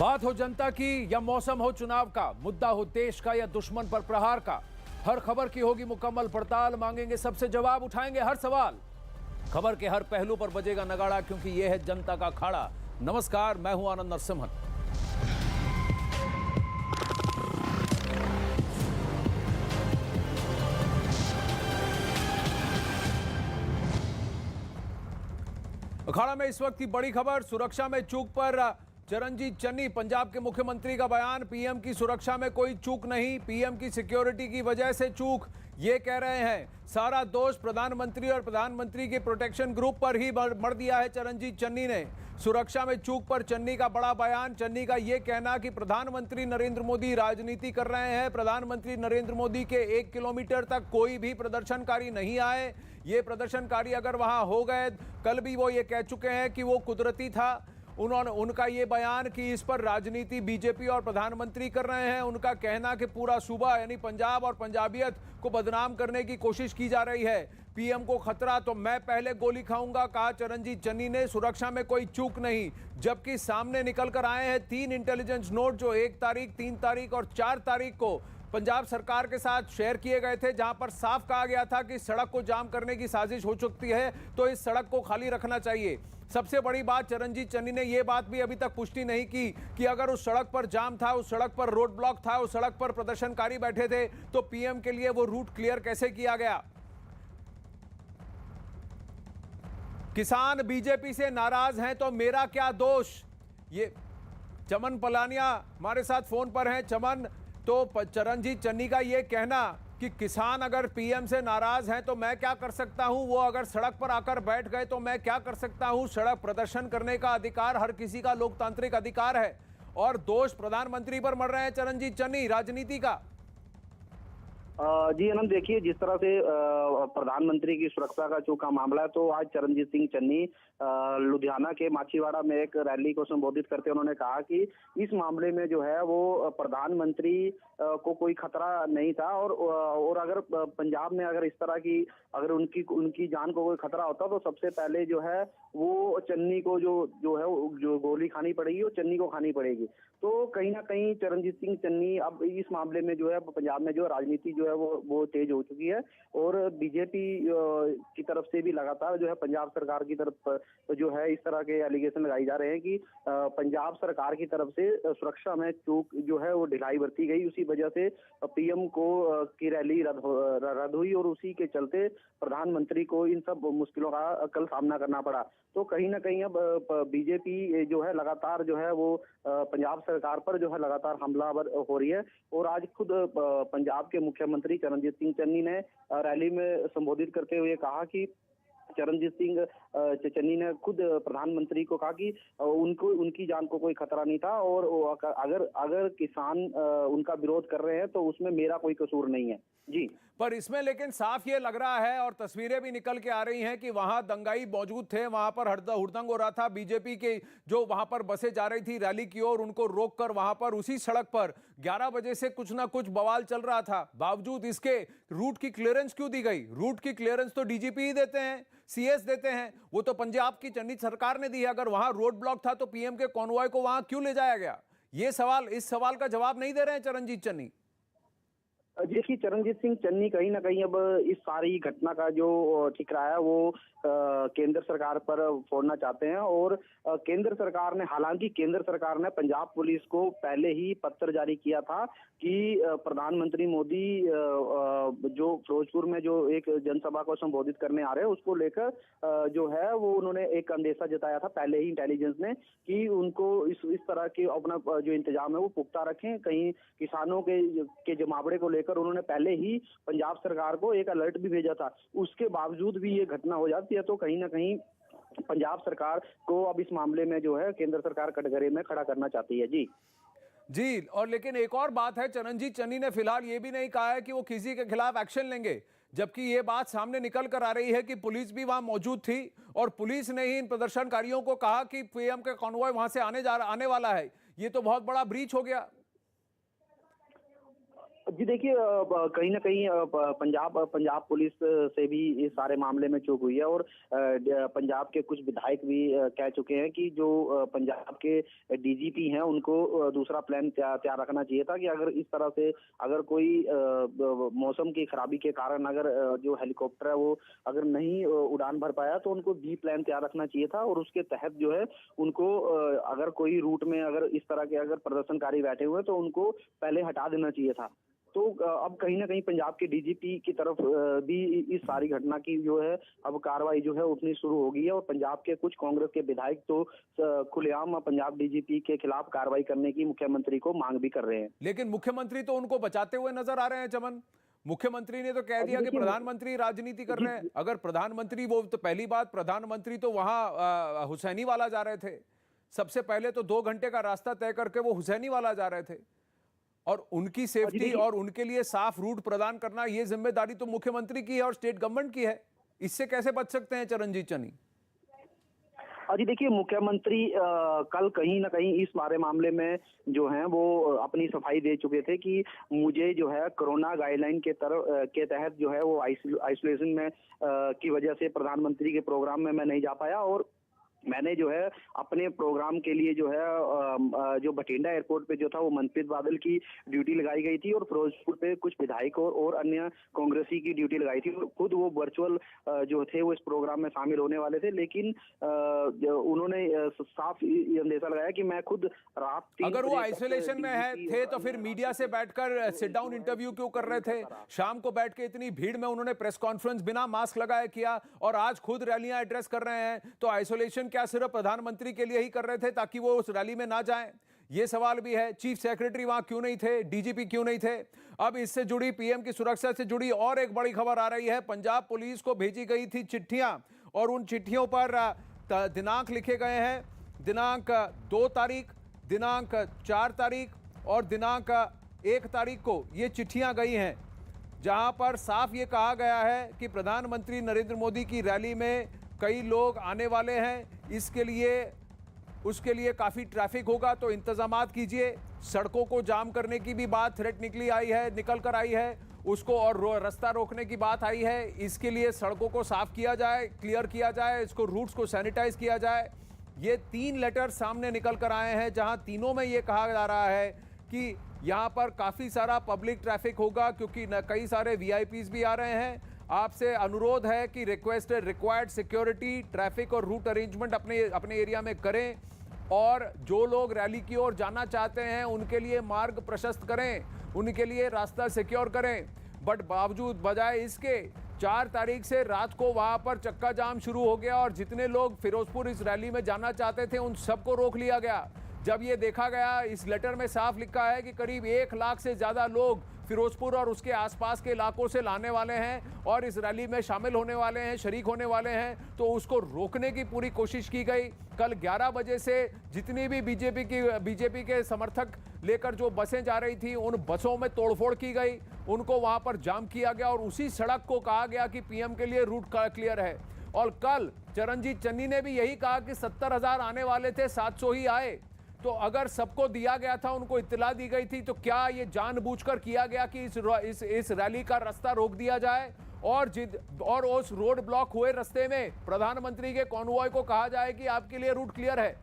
बात हो जनता की या मौसम हो चुनाव का, मुद्दा हो देश का या दुश्मन पर प्रहार का, हर खबर की होगी मुकम्मल पड़ताल। मांगेंगे सबसे जवाब, उठाएंगे हर सवाल। खबर के हर पहलू पर बजेगा नगाड़ा, क्योंकि यह है जनता का अखाड़ा। नमस्कार, मैं हूं आनंद नरसिम्हन। अखाड़ा में इस वक्त की बड़ी खबर, सुरक्षा में चूक पर चरणजीत चन्नी। पंजाब के मुख्यमंत्री का बयान, पीएम की सुरक्षा में कोई चूक नहीं, पीएम की सिक्योरिटी की वजह से चूक, ये कह रहे हैं। सारा दोष प्रधानमंत्री और प्रधानमंत्री के प्रोटेक्शन ग्रुप पर ही मढ़ दिया है चरणजीत चन्नी ने। सुरक्षा में चूक पर चन्नी का बड़ा बयान। चन्नी का यह कहना कि प्रधानमंत्री नरेंद्र मोदी राजनीति कर रहे हैं। प्रधानमंत्री नरेंद्र मोदी के 1 किलोमीटर तक कोई भी प्रदर्शनकारी नहीं आए। ये प्रदर्शनकारी अगर वहां हो गए, कल भी वो ये कह चुके हैं कि वो कुदरती था। उनका ये बयान कि इस पर राजनीति बीजेपी और प्रधानमंत्री कर रहे हैं। उनका कहना कि पूरा सूबा यानी पंजाब और पंजाबियत को बदनाम करने की कोशिश की जा रही है। पीएम को खतरा तो मैं पहले गोली खाऊंगा, कहा चरणजीत चन्नी ने। सुरक्षा में कोई चूक नहीं, जबकि सामने निकल कर आए हैं 3 इंटेलिजेंस नोट जो 1 तारीख, 3 तारीख और 4 तारीख को पंजाब सरकार के साथ शेयर किए गए थे, जहां पर साफ कहा गया था कि सड़क को जाम करने की साजिश हो चुकी है, तो इस सड़क को खाली रखना चाहिए। सबसे बड़ी बात, चरणजीत चन्नी ने यह बात भी अभी तक पुष्टि नहीं की कि अगर उस सड़क पर जाम था, उस सड़क पर रोड ब्लॉक था, उस सड़क पर प्रदर्शनकारी बैठे थे, तो पीएम के लिए वो रूट क्लियर कैसे किया गया। किसान बीजेपी से नाराज हैं तो मेरा क्या दोष, ये चमन पलानिया हमारे साथ फोन पर हैं। चमन, तो चरणजीत चन्नी का यह कहना कि किसान अगर पीएम से नाराज हैं तो मैं क्या कर सकता हूं, वो अगर सड़क पर आकर बैठ गए तो मैं क्या कर सकता हूं। सड़क प्रदर्शन करने का अधिकार हर किसी का लोकतांत्रिक अधिकार है, और दोष प्रधानमंत्री पर मढ़ रहे हैं चरणजीत चन्नी राजनीति का। जी आनंद, देखिए जिस तरह से प्रधानमंत्री की सुरक्षा का जो का मामला है, तो आज चरणजीत सिंह चन्नी लुधियाना के माछीवाड़ा में एक रैली को संबोधित करते उन्होंने कहा कि इस मामले में जो है वो प्रधानमंत्री को कोई खतरा नहीं था, और अगर पंजाब में अगर इस तरह की अगर उनकी जान को कोई खतरा होता तो सबसे पहले जो है वो चन्नी को जो गोली खानी पड़ेगी, वो चन्नी को खानी पड़ेगी। तो कहीं ना कहीं चरणजीत सिंह चन्नी अब इस मामले में जो है पंजाब में जो राजनीति जो है वो तेज हो चुकी है, और बीजेपी की तरफ से भी लगातार जो है पंजाब सरकार की तरफ जो है इस तरह के एलिगेशन लगाई जा रहे हैं कि पंजाब सरकार की तरफ से सुरक्षा में चूक जो है वो ढिलाई बरती गई। उसी वजह से पीएम को की रैली रद्द हुई, और उसी के चलते प्रधानमंत्री को इन सब मुश्किलों का कल सामना करना पड़ा। तो कहीं ना कहीं अब बीजेपी जो है लगातार जो है वो पंजाब सरकार पर जो है लगातार हमलावर हो रही है। और आज खुद पंजाब के मुख्यमंत्री चरणजीत सिंह चन्नी ने रैली में संबोधित करते हुए कहा कि चरणजीत सिंह चन्नी ने खुद प्रधानमंत्री को कहा कि उनकी जान को कोई खतरा नहीं था, और अगर किसान उनका विरोध कर रहे हैं तो उसमें मेरा कोई कसूर नहीं है। जी, पर इसमें लेकिन साफ ये लग रहा है, और तस्वीरें भी निकल के आ रही हैं कि वहां दंगाई मौजूद थे, वहां पर हुड़दंग हो रहा था। बीजेपी के जो वहां पर बसें जा रही थी रैली की ओर, उनको रोककर वहां पर उसी सड़क पर 11 बजे से कुछ ना कुछ बवाल चल रहा था। बावजूद इसके रूट की क्लियरेंस क्यों दी गई? रूट की क्लियरेंस तो डीजीपी ही देते हैं, सीएस देते हैं, वो तो पंजाब की चन्नी सरकार ने दी है। अगर वहां रोड ब्लॉक था तो पीएम के कॉन्वॉय को वहां क्यों ले जाया गया? ये सवाल, इस सवाल का जवाब नहीं दे रहे हैं चरणजीत चन्नी। देखिए चरणजीत सिंह चन्नी कहीं ना कहीं अब इस सारी घटना का जो ठिकरा है वो केंद्र सरकार पर फोड़ना चाहते हैं, और केंद्र सरकार ने, हालांकि केंद्र सरकार ने पंजाब पुलिस को पहले ही पत्र जारी किया था कि प्रधानमंत्री मोदी जो फिरोजपुर में जो एक जनसभा को संबोधित करने आ रहे हैं, उसको लेकर जो है वो उन्होंने एक अंदेशा जताया था पहले ही इंटेलिजेंस ने कि उनको इस तरह के अपना जो इंतजाम है वो पुख्ता रखें। कहीं किसानों के जमावड़े को लेकर उन्होंने पहले ही पंजाब सरकार को एक अलर्ट भी भेजा था। उसके बावजूद भी ये घटना हो जाती है, तो कहीं ना कहीं पंजाब सरकार को अब इस मामले में जो है केंद्र सरकार कटघरे में खड़ा करना चाहती है। जी, और लेकिन एक और बात है, चरणजीत चन्नी ने फिलहाल ये भी नहीं कहा है कि वो किसी के खिलाफ एक्शन लेंगे, जबकि ये बात सामने निकल कर आ रही है कि पुलिस भी वहां मौजूद थी, और पुलिस ने ही इन प्रदर्शनकारियों को कहा कि पीएम का कॉन्वॉय वहां से आने वाला है। ये तो बहुत बड़ा ब्रीच हो गया। जी देखिए, कहीं ना कहीं पंजाब पुलिस से भी इस सारे मामले में चूक हुई है। और पंजाब के कुछ विधायक भी कह चुके हैं कि जो पंजाब के डीजीपी हैं उनको दूसरा प्लान तैयार रखना चाहिए था कि अगर इस तरह से अगर कोई मौसम की खराबी के कारण अगर जो हेलीकॉप्टर है वो अगर नहीं उड़ान भर पाया तो उनको बी प्लान तैयार रखना चाहिए था। और उसके तहत जो है उनको अगर कोई रूट में अगर इस तरह के अगर प्रदर्शनकारी बैठे हुए हैं तो उनको पहले हटा देना चाहिए था। तो अब कहीं ना कहीं पंजाब के डीजीपी की तरफ भी इस सारी घटना की जो है अब कार्रवाई जो है उठनी शुरू हो गई है। और पंजाब के कुछ कांग्रेस के विधायक तो खुलेआम पंजाब डीजीपी के खिलाफ कार्रवाई करने की मुख्यमंत्री को मांग भी कर रहे हैं। लेकिन मुख्यमंत्री तो उनको बचाते हुए नजर आ रहे हैं चमन। मुख्यमंत्री ने तो कह दिया कि प्रधानमंत्री राजनीति कर रहे हैं। अगर प्रधानमंत्री, वो तो पहली बात, प्रधानमंत्री तो वहां हुसैनी वाला जा रहे थे। सबसे पहले तो 2 घंटे का रास्ता तय करके वो हुसैनी वाला जा रहे थे और उनकी सेफ्टी और उनके लिए साफ रूट प्रदान करना, ये जिम्मेदारी तो मुख्यमंत्री की है और स्टेट गवर्नमेंट की है। इससे कैसे बच सकते हैं चरणजीत चन्नी? अजी देखिए, मुख्यमंत्री कल कहीं ना कहीं इस बारे मामले में जो है वो अपनी सफाई दे चुके थे कि मुझे जो है कोरोना गाइडलाइन के तहत जो है वो आइसोलेशन में की वजह से प्रधानमंत्री के प्रोग्राम में मैं नहीं जा पाया। और मैंने जो है अपने प्रोग्राम के लिए जो है जो बठिंडा एयरपोर्ट पे जो था वो मनप्रीत बादल की ड्यूटी लगाई गई थी और फिरोजपुर पे कुछ विधायकों और अन्य कांग्रेसी की ड्यूटी लगाई थी। और खुद वो वर्चुअल जो थे वो इस प्रोग्राम में शामिल होने वाले थे, लेकिन उन्होंने साफ ये अंदेशा लगाया कि मैं खुद रात 3 अगर वो आइसोलेशन में थे तो फिर मीडिया से बैठकर सिट डाउन इंटरव्यू क्यों कर रहे थे? शाम को बैठ के इतनी भीड़ में उन्होंने प्रेस कॉन्फ्रेंस बिना मास्क लगाए किया और आज खुद रैलियां एड्रेस कर रहे हैं। तो आइसोलेशन क्या सिर्फ प्रधानमंत्री के लिए ही कर रहे थे ताकि वो उस रैली में ना जाएं? ये सवाल भी है। चीफ सेक्रेटरी वहां क्यों नहीं थे? डीजीपी क्यों नहीं थे? अब इससे जुड़ी, पीएम की सुरक्षा से जुड़ी और एक बड़ी खबर आ रही है। पंजाब पुलिस को भेजी गई थी चिट्ठियां और उन चिट्ठियों पर दिनांक लिखे गए हैं। दिनांक 2 तारीख, दिनांक 4 तारीख और दिनांक 1 तारीख को ये चिट्ठियां गई हैं, जहां पर साफ ये कहा गया है कि प्रधानमंत्री नरेंद्र मोदी की रैली में कई लोग आने वाले हैं, इसके लिए उसके लिए काफ़ी ट्रैफिक होगा तो इंतजामात कीजिए। सड़कों को जाम करने की भी बात थ्रेट निकल कर आई है उसको, और रास्ता रोकने की बात आई है। इसके लिए सड़कों को साफ किया जाए, क्लियर किया जाए, इसको रूट्स को सैनिटाइज किया जाए। ये 3 लेटर सामने निकल कर आए हैं, जहां तीनों में ये कहा जा रहा है कि यहाँ पर काफ़ी सारा पब्लिक ट्रैफिक होगा क्योंकि कई सारे वीआईपीज भी आ रहे हैं। आपसे अनुरोध है कि रिक्वायर्ड सिक्योरिटी, ट्रैफिक और रूट अरेंजमेंट अपने एरिया में करें और जो लोग रैली की ओर जाना चाहते हैं उनके लिए मार्ग प्रशस्त करें, उनके लिए रास्ता सिक्योर करें। बट बावजूद बजाय इसके 4 तारीख से रात को वहां पर चक्का जाम शुरू हो गया और जितने लोग फिरोजपुर इस रैली में जाना चाहते थे उन सबको रोक लिया गया। जब ये देखा गया, इस लेटर में साफ लिखा है कि करीब 1 लाख से ज़्यादा लोग फिरोजपुर और उसके आसपास के इलाकों से लाने वाले हैं और इस रैली में शामिल होने वाले हैं, शरीक होने वाले हैं, तो उसको रोकने की पूरी कोशिश की गई। कल 11 बजे से जितनी भी बीजेपी के समर्थक लेकर जो बसें जा रही थी उन बसों में तोड़फोड़ की गई, उनको वहां पर जाम किया गया और उसी सड़क को कहा गया कि पीएम के लिए रूट क्लियर है। और कल चरणजीत चन्नी ने भी यही कहा कि 70,000 आने वाले थे, 700 ही आए। तो अगर सबको दिया गया था, उनको इत्तला दी गई थी, तो क्या ये जानबूझकर किया गया कि इस रैली का रास्ता रोक दिया जाए और उस रोड ब्लॉक हुए रास्ते में प्रधानमंत्री के कॉन्वॉय को कहा जाए कि आपके लिए रूट क्लियर है?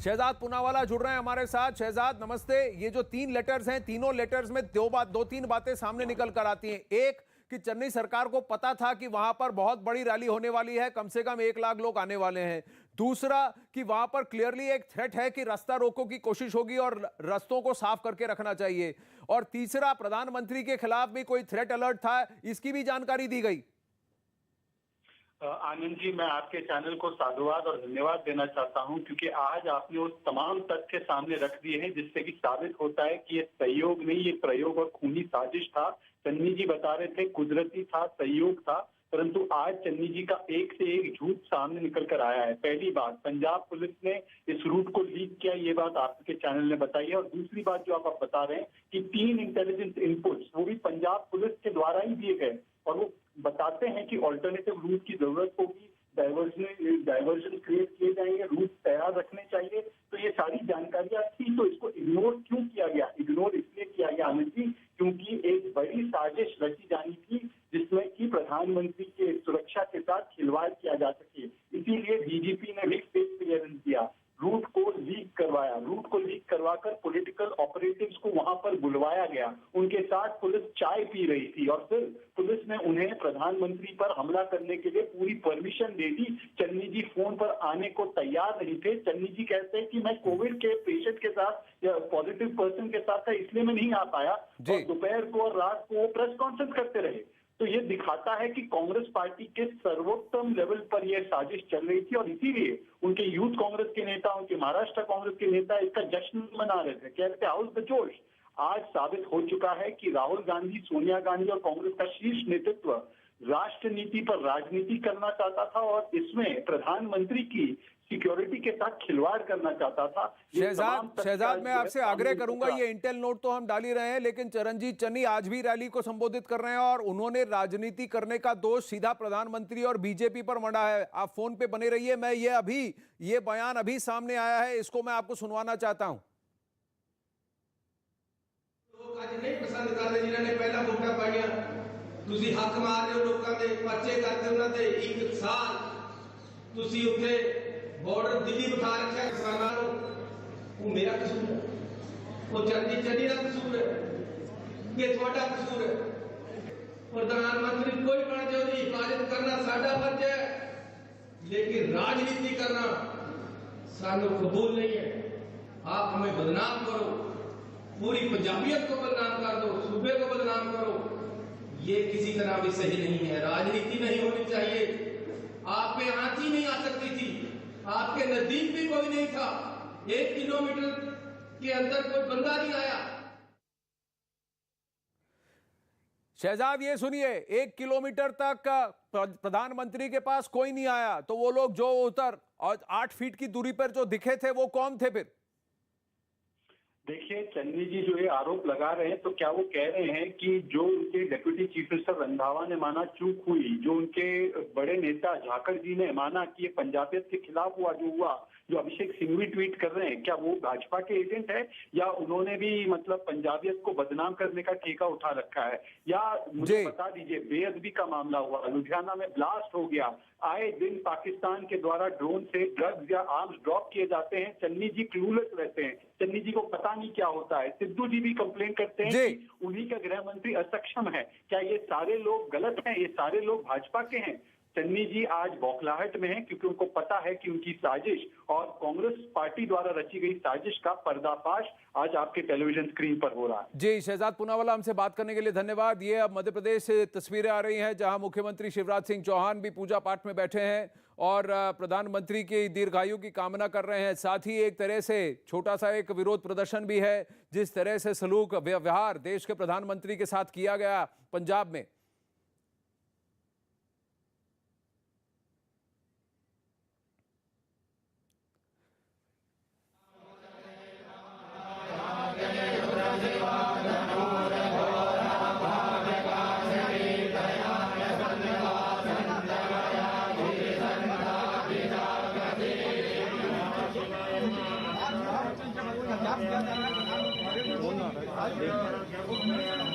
शहजाद पूनावाला जुड़ रहे हैं हमारे साथ। शहजाद नमस्ते। ये जो 3 लेटर्स हैं, तीनों लेटर्स में 2-3 बातें सामने निकल कर आती हैं। एक कि चन्नी सरकार को पता था कि वहां पर बहुत बड़ी रैली होने वाली है, कम से कम 1 लाख लोग आने वाले हैं। दूसरा कि वहां पर क्लियरली एक थ्रेट है कि रास्ता रोको की कोशिश होगी और रास्तों को साफ करके रखना चाहिए। और तीसरा, प्रधानमंत्री के खिलाफ भी कोई थ्रेट अलर्ट था, इसकी भी जानकारी दी गई। आनंद जी, मैं आपके चैनल को साधुवाद और धन्यवाद देना चाहता हूं क्योंकि आज आपने वो तमाम तथ्य सामने रख दिए हैं जिससे कि साबित होता है कि ये सहयोग नहीं, ये प्रयोग और खूनी साजिश था। चन्नी जी बता रहे थे कुदरती था, सहयोग था, परंतु आज चन्नी जी का एक से एक झूठ सामने निकल कर आया है। पहली बात, पंजाब पुलिस ने इस रूट को लीक किया, ये बात आपके चैनल ने बताई है। और दूसरी बात जो आप बता रहे हैं कि 3 इंटेलिजेंस इनपुट्स वो भी पंजाब पुलिस के द्वारा ही दिए गए और वो बताते हैं कि ऑल्टरनेटिव रूट की जरूरत होगी, डाइवर्जन क्रिएट किए जाएंगे, रूट तैयार रखने चाहिए। तो ये सारी जानकारियां थी, तो इसको इग्नोर क्यों किया गया? इग्नोर इसलिए किया गया आनंद जी, क्योंकि एक बड़ी साजिश रची जानी थी जिसमें कि प्रधानमंत्री के सुरक्षा के साथ खिलवाड़ किया जा सके। इसीलिए डीजीपी ने भी फेक क्लियरेंस दिया, रूट को लीक करवाया, रूट को लीक करवाकर पॉलिटिकल ऑपरेटिव्स को वहां पर बुलवाया गया, उनके साथ पुलिस चाय पी रही थी और फिर पुलिस ने उन्हें प्रधानमंत्री पर हमला करने के लिए पूरी परमिशन दे दी। चन्नी जी फोन पर आने को तैयार नहीं थे। चन्नी जी कहते हैं कि मैं कोविड के पेशेंट के साथ या पॉजिटिव पर्सन के साथ था, इसलिए मैं नहीं आ पाया, और दोपहर को और रात को वो प्रेस कॉन्फ्रेंस करते रहे। तो ये दिखाता है कि कांग्रेस पार्टी के सर्वोत्तम लेवल पर यह साजिश चल रही थी और इसीलिए उनके यूथ कांग्रेस के नेता, उनके महाराष्ट्र कांग्रेस के नेता इसका जश्न मना रहे थे, कह रहे थे हाउस द जोश। आज साबित हो चुका है कि राहुल गांधी, सोनिया गांधी और कांग्रेस का शीर्ष नेतृत्व राष्ट्र नीति पर राजनीति करना चाहता था और इसमें प्रधानमंत्री की सिक्योरिटी के साथ खिलवाड़ करना चाहता था। शहजाद मैं आपसे आग्रह करूंगा, ये इंटेल नोट तो हम डाल ही रहे हैं, लेकिन चरणजीत चन्नी आज भी रैली को संबोधित कर रहे हैं और उन्होंने राजनीति करने का दोष सीधा प्रधानमंत्री और बीजेपी पर मढ़ा है। आप फोन पे बने रहिए, मैं ये बयान अभी सामने आया है, इसको मैं आपको सुनवाना चाहता हूं। लोग आज नहीं पसंद करते जिन्होंने पहला वोटा पाइया, ਤੁਸੀਂ ਹੱਕ ਮਾਰ ਰਹੇ ਹੋ ਲੋਕਾਂ ਦੇ, ਪਰਚੇ ਕਰਦੇ ਉਹਨਾਂ ਦੇ 1 ਸਾਲ ਤੁਸੀਂ ਉੱਥੇ ਬਾਰਡਰ ਦਿੱਲੀ ਬਿਠਾ ਰੱਖਿਆ ਕਿਸਾਨਾਂ ਨੂੰ। ਉਹ ਮੇਰਾ ਕਸੂਰ ਹੈ, ਉਹ ਚੰਨੀ ਦਾ ਕਸੂਰ ਹੈ, ਇਹ ਤੁਹਾਡਾ ਕਸੂਰ ਹੈ। ਪ੍ਰਧਾਨ ਮੰਤਰੀ ਕੋਈ ਬਣ ਜਾਓ, ਉਹਦੀ ਹਿਫਾਜ਼ਤ ਕਰਨਾ ਸਾਡਾ ਫਰਜ਼ ਹੈ, लेकिन राजनीति करना सानू कबूल नहीं है। आप हमें बदनाम करो, पूरी पंजाबियत को बदनाम कर दो, सूबे को बदनाम करो, ये किसी तरह भी सही नहीं है। राजनीति नहीं होनी चाहिए। आप पे आंच ही नहीं आ सकती थी, आपके नजदीक भी कोई नहीं था, 1 किलोमीटर के अंदर कोई बंदा नहीं आया। शहजाद ये सुनिए, 1 किलोमीटर तक प्रधानमंत्री के पास कोई नहीं आया, तो वो लोग जो उतर और 8 फीट की दूरी पर जो दिखे थे वो कौन थे फिर? देखिए, चन्नी जी जो ये आरोप लगा रहे हैं, तो क्या वो कह रहे हैं कि जो उनके डेप्यूटी चीफ मिनिस्टर रंधावा ने माना चूक हुई, जो उनके बड़े नेता झाकड़ जी ने माना कि ये पंजाबियत के खिलाफ हुआ जो हुआ, जो अभिषेक सिंघवी ट्वीट कर रहे हैं, क्या वो भाजपा के एजेंट है या उन्होंने भी मतलब पंजाबियत को बदनाम करने का ठेका उठा रखा है? या मुझे बता दीजिए, बेअदबी का मामला हुआ, लुधियाना में ब्लास्ट हो गया, आए दिन पाकिस्तान के द्वारा ड्रोन से ड्रग्स या आर्म्स ड्रॉप किए जाते हैं, चन्नी जी क्लूलेस रहते हैं, चन्नी जी को पता नहीं क्या होता है। सिद्धू जी भी कंप्लेन करते हैं कि उन्हीं का गृह मंत्री असक्षम है। क्या ये सारे लोग गलत हैं? ये सारे लोग भाजपा के हैं? चन्नी जी आज बौखलाहट में हैं क्योंकि उनको पता है कि उनकी साजिश और कांग्रेस पार्टी द्वारा रची गई साजिश का पर्दाफाश आज आपके टेलीविजन स्क्रीन पर हो रहा है। जी, शहजाद पूनावाला, हमसे बात करने के लिए धन्यवाद। ये अब मध्य प्रदेश से तस्वीरें आ रही हैं जहां मुख्यमंत्री शिवराज सिंह चौहान भी पूजा पाठ में बैठे हैं और प्रधानमंत्री की दीर्घायु की कामना कर रहे हैं। साथ ही एक तरह से छोटा सा एक विरोध प्रदर्शन भी है, जिस तरह से सलूक व्यवहार देश के प्रधानमंत्री के साथ किया गया पंजाब में।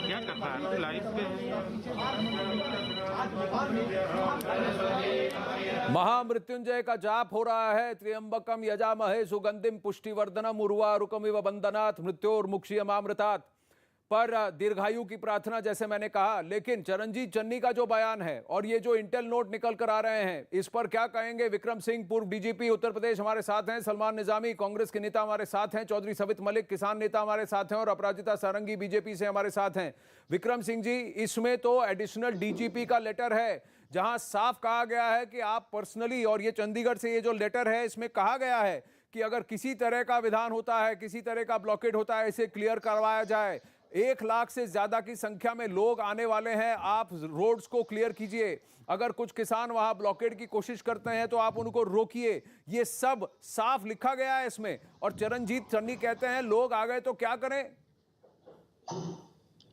क्या कर रहा है लाइव पे? महामृत्युंजय का जाप हो रहा है। त्र्यंबकम यजामहे सुगंधिम पुष्टिवर्धनम उर्वारुकमिव बंदनात् मृत्योर्मुक्षीयमामृतात्। पर दीर्घायु की प्रार्थना, जैसे मैंने कहा, लेकिन चरणजीत चन्नी का जो बयान है और ये जो इंटेल नोट निकल कर आ रहे हैं, इस पर क्या कहेंगे? विक्रम सिंह, पूर्व डीजीपी उत्तर प्रदेश, हमारे साथ हैं। सलमान निजामी, कांग्रेस के नेता, हमारे साथ हैं। चौधरी सवित मलिक, किसान नेता, हमारे साथ हैं। और अपराजिता सारंगी, बीजेपी से हमारे साथ हैं। विक्रम सिंह जी, इसमें तो एडिशनल डीजीपी का लेटर है जहां साफ कहा गया है कि आप पर्सनली, और ये चंडीगढ़ से ये जो लेटर है इसमें कहा गया है कि अगर किसी तरह का विधान होता है, किसी तरह का ब्लॉकेड होता है, इसे क्लियर करवाया जाए। 1 लाख से ज्यादा की संख्या में लोग आने वाले हैं, आप रोड्स को क्लियर कीजिए। अगर कुछ किसान वहां ब्लॉकेड की कोशिश करते हैं तो आप उनको रोकिए। ये सब साफ लिखा गया है इसमें। और चरणजीत चन्नी कहते हैं लोग आ गए तो क्या करें?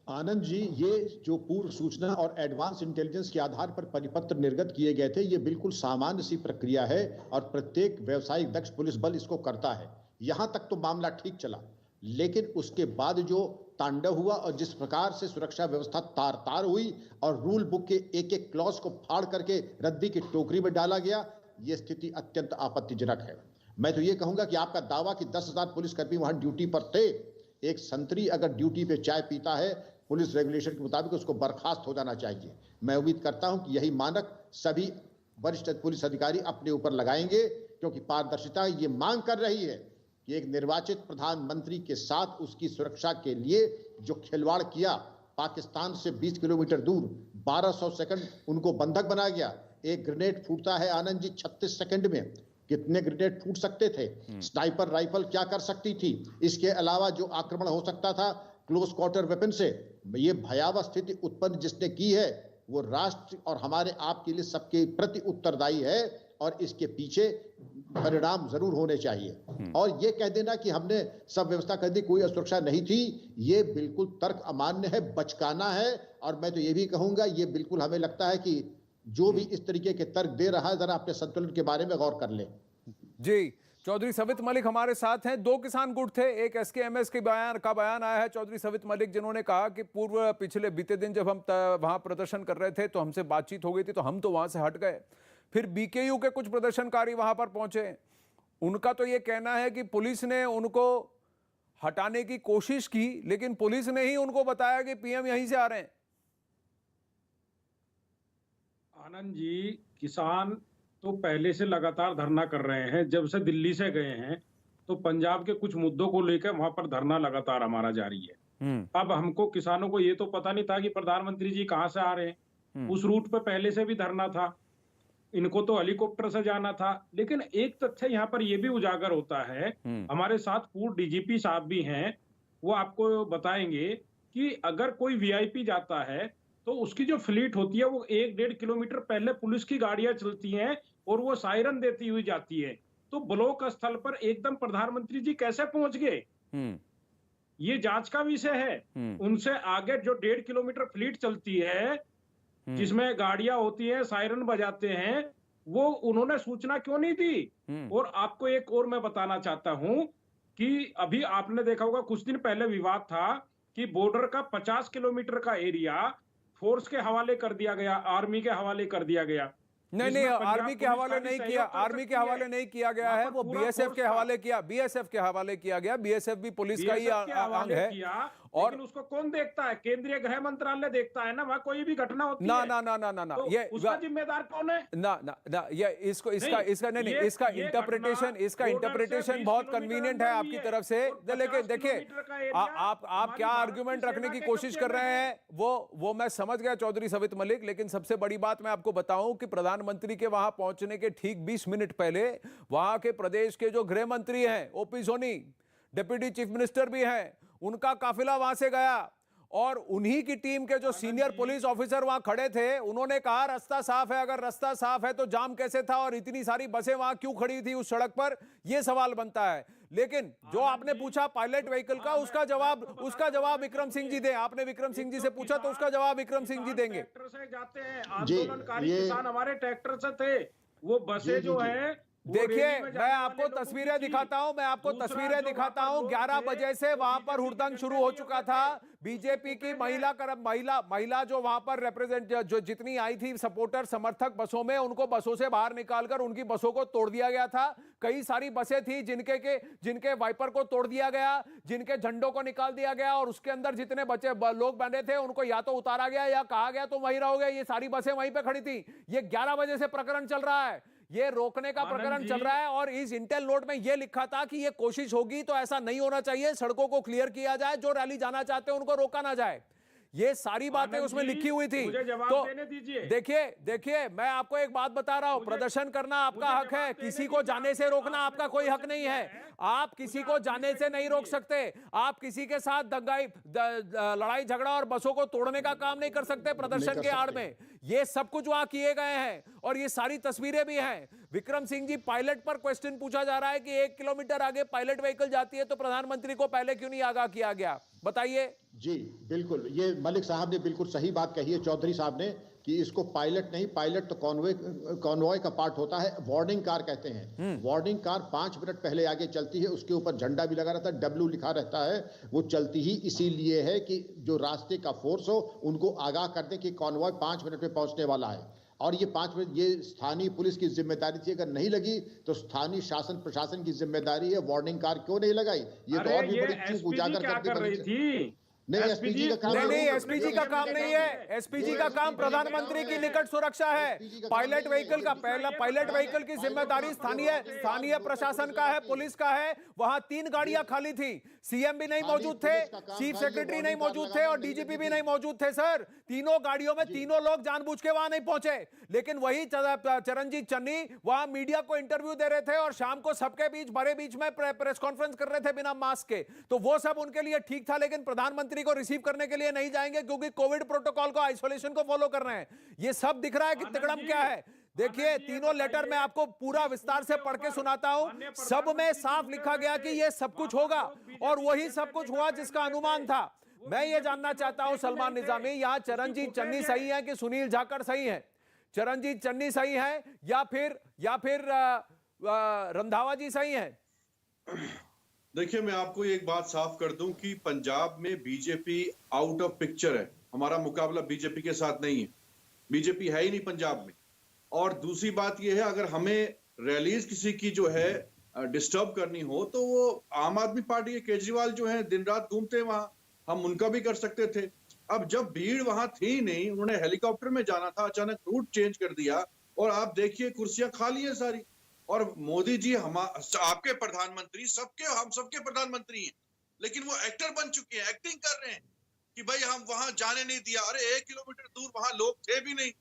आनंद जी, ये जो पूर्व सूचना और एडवांस इंटेलिजेंस के आधार पर परिपत्र निर्गत किए गए थे, ये बिल्कुल सामान्य सी प्रक्रिया है और प्रत्येक व्यावसायिक दक्ष पुलिस बल इसको करता है। यहां तक तो मामला ठीक चला, लेकिन उसके बाद जो तांडव हुआ और जिस प्रकार से सुरक्षा व्यवस्था तार तार हुई और रूल बुक के एक एक क्लॉज को फाड़ करके रद्दी की टोकरी में डाला गया, यह स्थिति अत्यंत आपत्तिजनक है। मैं तो ये कहूंगा कि आपका दावा कि 10,000 पुलिसकर्मी वहां ड्यूटी पर थे, एक संतरी अगर ड्यूटी पे चाय पीता है पुलिस रेगुलेशन के मुताबिक उसको बर्खास्त हो जाना चाहिए। मैं उम्मीद करता हूं कि यही मानक सभी वरिष्ठ पुलिस अधिकारी अपने ऊपर लगाएंगे, क्योंकि पारदर्शिता ये मांग कर रही है कि एक निर्वाचित प्रधानमंत्री के साथ उसकी सुरक्षा के लिए जो खिलवाड़ किया, पाकिस्तान से 20 किलोमीटर दूर 1200 सेकंड उनको बंधक बना गया। एक ग्रेनेड फूटता है आनंद जी 36 सेकंड में, कितने ग्रेनेड फूट सकते थे? स्नाइपर राइफल क्या कर सकती थी? इसके अलावा जो आक्रमण हो सकता था क्लोज क्वार्टर वेपन से, ये भयावह स्थिति उत्पन्न जिसने की है वो राष्ट्र और हमारे आप के लिए सबके प्रति उत्तरदायी है और इसके पीछे परिणाम जरूर होने चाहिए। और ये कह देना कि हमने सब व्यवस्था कर दी, कोई असुरक्षा नहीं थी, ये बिल्कुल तर्क अमान्य है, बचकाना है। और मैं तो ये भी कहूंगा, ये बिल्कुल हमें लगता है कि जो भी इस तरीके के तर्क दे रहा है जरा अपने संतुलन के बारे में गौर कर ले। जी, चौधरी सवित मलिक हमारे साथ हैं। दो किसान गुट थे, एक एसकेएमएस के बयान आया है चौधरी सवित मलिक, जिन्होंने कहा कि पिछले बीते दिन जब हम वहां प्रदर्शन कर रहे थे तो हमसे बातचीत हो गई थी तो हम तो वहां से हट गए। फिर बीकेयू के कुछ प्रदर्शनकारी वहां पर पहुंचे, उनका तो ये कहना है कि पुलिस ने उनको हटाने की कोशिश की लेकिन पुलिस ने ही उनको बताया कि पीएम यहीं से आ रहे हैं। आनंद जी, किसान तो पहले से लगातार धरना कर रहे हैं। जब से दिल्ली से गए हैं तो पंजाब के कुछ मुद्दों को लेकर वहां पर धरना लगातार हमारा जारी है। अब हमको किसानों को ये तो पता नहीं था कि प्रधानमंत्री जी कहां से आ रहे हैं। उस रूट पे पहले से भी धरना था, इनको तो हेलीकॉप्टर से जाना था। लेकिन एक तथ्य यहाँ पर यह भी उजागर होता है, हमारे साथ पूर्व डीजीपी साहब भी हैं, वो आपको बताएंगे कि अगर कोई वीआईपी जाता है तो उसकी जो फ्लीट होती है वो 1-1.5 किलोमीटर पहले पुलिस की गाड़ियां चलती हैं और वो सायरन देती हुई जाती है। तो ब्लॉक स्थल पर एकदम प्रधानमंत्री जी कैसे पहुंच गए, ये जांच का विषय है। उनसे आगे जो 1.5 किलोमीटर फ्लीट चलती है जिसमें गाड़ियां होती हैं, सायरन बजाते हैं, वो उन्होंने सूचना क्यों नहीं दी? और आपको एक और मैं बताना चाहता हूं कि अभी आपने देखा होगा कुछ दिन पहले विवाद था कि बॉर्डर का 50 किलोमीटर का एरिया फोर्स के हवाले कर दिया गया, आर्मी के हवाले कर दिया गया। नहीं, आर्मी के हवाले नहीं किया, आर्मी के हवाले नहीं किया गया है, वो बीएसएफ के हवाले किया, बीएसएफ के हवाले किया गया। बीएसएफ भी पुलिस का ही अंग है। और उसको कौन देखता है? केंद्रीय गृह मंत्रालय देखता है ना, वहां कोई भी घटना होती है। ना, तो ये उसका जिम्मेदार कौन है? ना, ये इसका इंटरप्रिटेशन बहुत कन्वीनियंट है आपकी तरफ से। लेकिन देखिए, आप क्या आर्गुमेंट रखने की कोशिश कर रहे हैं वो मैं समझ गया चौधरी सवित मलिक। लेकिन सबसे बड़ी बात मैं आपको बताऊं कि प्रधानमंत्री के वहां पहुंचने के ठीक 20 मिनट पहले वहां के प्रदेश के जो गृह मंत्री हैं OP Soni, deputy chief minister भी हैं, उनका काफिला वहां से गया और उन्हीं की टीम के जो सीनियर पुलिस ऑफिसर वहां खड़े थे, उन्होंने कहा रास्ता साफ है। अगर रास्ता साफ है तो जाम कैसे था और इतनी सारी बसें वहां क्यों खड़ी थी उस सड़क पर, यह सवाल बनता है। लेकिन जो आपने पूछा पायलट व्हीकल का, उसका जवाब विक्रम सिंह जी दें। आपने विक्रम सिंह जी से पूछा तो उसका जवाब विक्रम सिंह जी देंगे। ट्रैक्टर से जाते हैं आंदोलनकारी किसान, हमारे ट्रैक्टर से थे वो बसें जो है। देखिए, मैं आपको तस्वीरें दिखाता हूं 11 बजे से वहां पर हुड़दंग शुरू हो चुका था। बीजेपी की महिला जो वहां पर जो जितनी आई थी सपोर्टर समर्थक बसों में, उनको बसों से बाहर निकालकर उनकी बसों को तोड़ दिया गया था। कई सारी बसें थी जिनके वाइपर को तोड़ दिया गया, जिनके झंडों को निकाल दिया गया और उसके अंदर जितने लोग बंधे थे उनको या तो उतारा गया या कहा गया तो वहीं रहोगे। ये सारी बसें वहीं पे खड़ी थी। ये 11 बजे से प्रकरण चल रहा है, ये रोकने का प्रकरण चल रहा है। और इस इंटेल नोट में ये लिखा था कि ये कोशिश होगी तो ऐसा नहीं होना चाहिए, सड़कों को क्लियर किया जाए, जो रैली जाना चाहते हैं उनको रोका ना जाए। ये सारी बातें उसमें लिखी हुई थी। तो देखिए मैं आपको एक बात बता रहा हूं, प्रदर्शन करना आपका हक है, किसी को जाने से रोकना आपका कोई हक नहीं है। आप किसी को जाने से नहीं रोक सकते, आप किसी के साथ लड़ाई झगड़ा और बसों को तोड़ने का काम नहीं कर सकते प्रदर्शन के आड़ में। ये सब कुछ वहां किए गए हैं और ये सारी तस्वीरें भी हैं। विक्रम सिंह जी, पायलट पर क्वेश्चन पूछा जा रहा है कि 1 किलोमीटर आगे पायलट व्हीकल जाती है तो प्रधानमंत्री को पहले क्यों नहीं आगाह किया गया, बताइए। जी बिल्कुल, ये मलिक साहब ने बिल्कुल सही बात कही है, चौधरी साहब ने। कि इसको पायलट नहीं, पायलट तो कॉन्वॉय का पार्ट होता है, वार्निंग कार कहते हैं। वार्निंग कार 5 मिनट पहले आगे चलती है, उसके ऊपर झंडा भी लगा रहता है, डब्ल्यू लिखा रहता है। वो चलती ही इसीलिए है कि जो रास्ते का फोर्स हो उनको आगाह कर दे कि कॉन्वॉय 5 मिनट में पहुंचने वाला है। और ये 5 मिनट ये स्थानीय पुलिस की जिम्मेदारी थी, अगर नहीं लगी तो स्थानीय शासन प्रशासन की जिम्मेदारी है। वार्निंग कार क्यों नहीं लगाई? ये तो और भी बड़ी चूक उजागर कर दी थी। नहीं, एसपीजी का काम नहीं, एसपीजी का काम नहीं है। एसपीजी का काम प्रधानमंत्री की निकट सुरक्षा है। पायलट व्हीकल का पायलट व्हीकल की जिम्मेदारी स्थानीय प्रशासन का है, पुलिस का है। वहां 3 गाड़ियां खाली थी, सीएम भी नहीं मौजूद थे, चीफ सेक्रेटरी नहीं मौजूद थे और डीजीपी भी नहीं मौजूद थे। सर, तीनों गाड़ियों में तीनों लोग जानबूझ के वहां नहीं पहुंचे, लेकिन वही चरणजीत चन्नी वहां मीडिया को इंटरव्यू दे रहे थे और शाम को सबके बीच बड़े बीच में प्रेस कॉन्फ्रेंस कर रहे थे बिना मास्क के। तो वो सब उनके लिए ठीक था, लेकिन प्रधानमंत्री को रिसीव करने के लिए नहीं जाएंगे क्योंकि कोविड प्रोटोकॉल को, आइसोलेशन को फॉलो कर रहे हैं। ये सब दिख रहा है कि तिकड़म क्या है। देखिए, तीनों लेटर में आपको पूरा विस्तार से पढ़ के सुनाता हूं। सब में साफ लिखा गया कि ये सब कुछ होगा और वही सब कुछ हुआ जिसका अनुमान था। मैं ये जानना चाहता हूं सलमान निजामी, यहां चरणजीत चन्नी सही है कि सुनील जाखड़ सही है? चरणजीत चन्नी सही है या फिर रंधावा जी सही है? देखिए, मैं आपको एक बात साफ कर दूं कि पंजाब में बीजेपी आउट ऑफ पिक्चर है। हमारा मुकाबला बीजेपी के साथ नहीं है, बीजेपी है ही नहीं पंजाब में। और दूसरी बात यह है, अगर हमें रैलीज किसी की जो है डिस्टर्ब करनी हो तो वो आम आदमी पार्टी के केजरीवाल जो है दिन रात घूमते हैं वहां, हम उनका भी कर सकते थे। अब जब भीड़ वहां थी नहीं, उन्होंने हेलीकॉप्टर में जाना था, अचानक रूट चेंज कर दिया और आप देखिए कुर्सियां खाली है सारी। और मोदी जी आपके प्रधानमंत्री, हम सबके प्रधानमंत्री हैं, लेकिन वो एक्टर बन चुके हैं, एक्टिंग कर रहे हैं कि भाई हम वहां जाने नहीं दिया। अरे 1 किलोमीटर दूर वहां लोग थे भी नहीं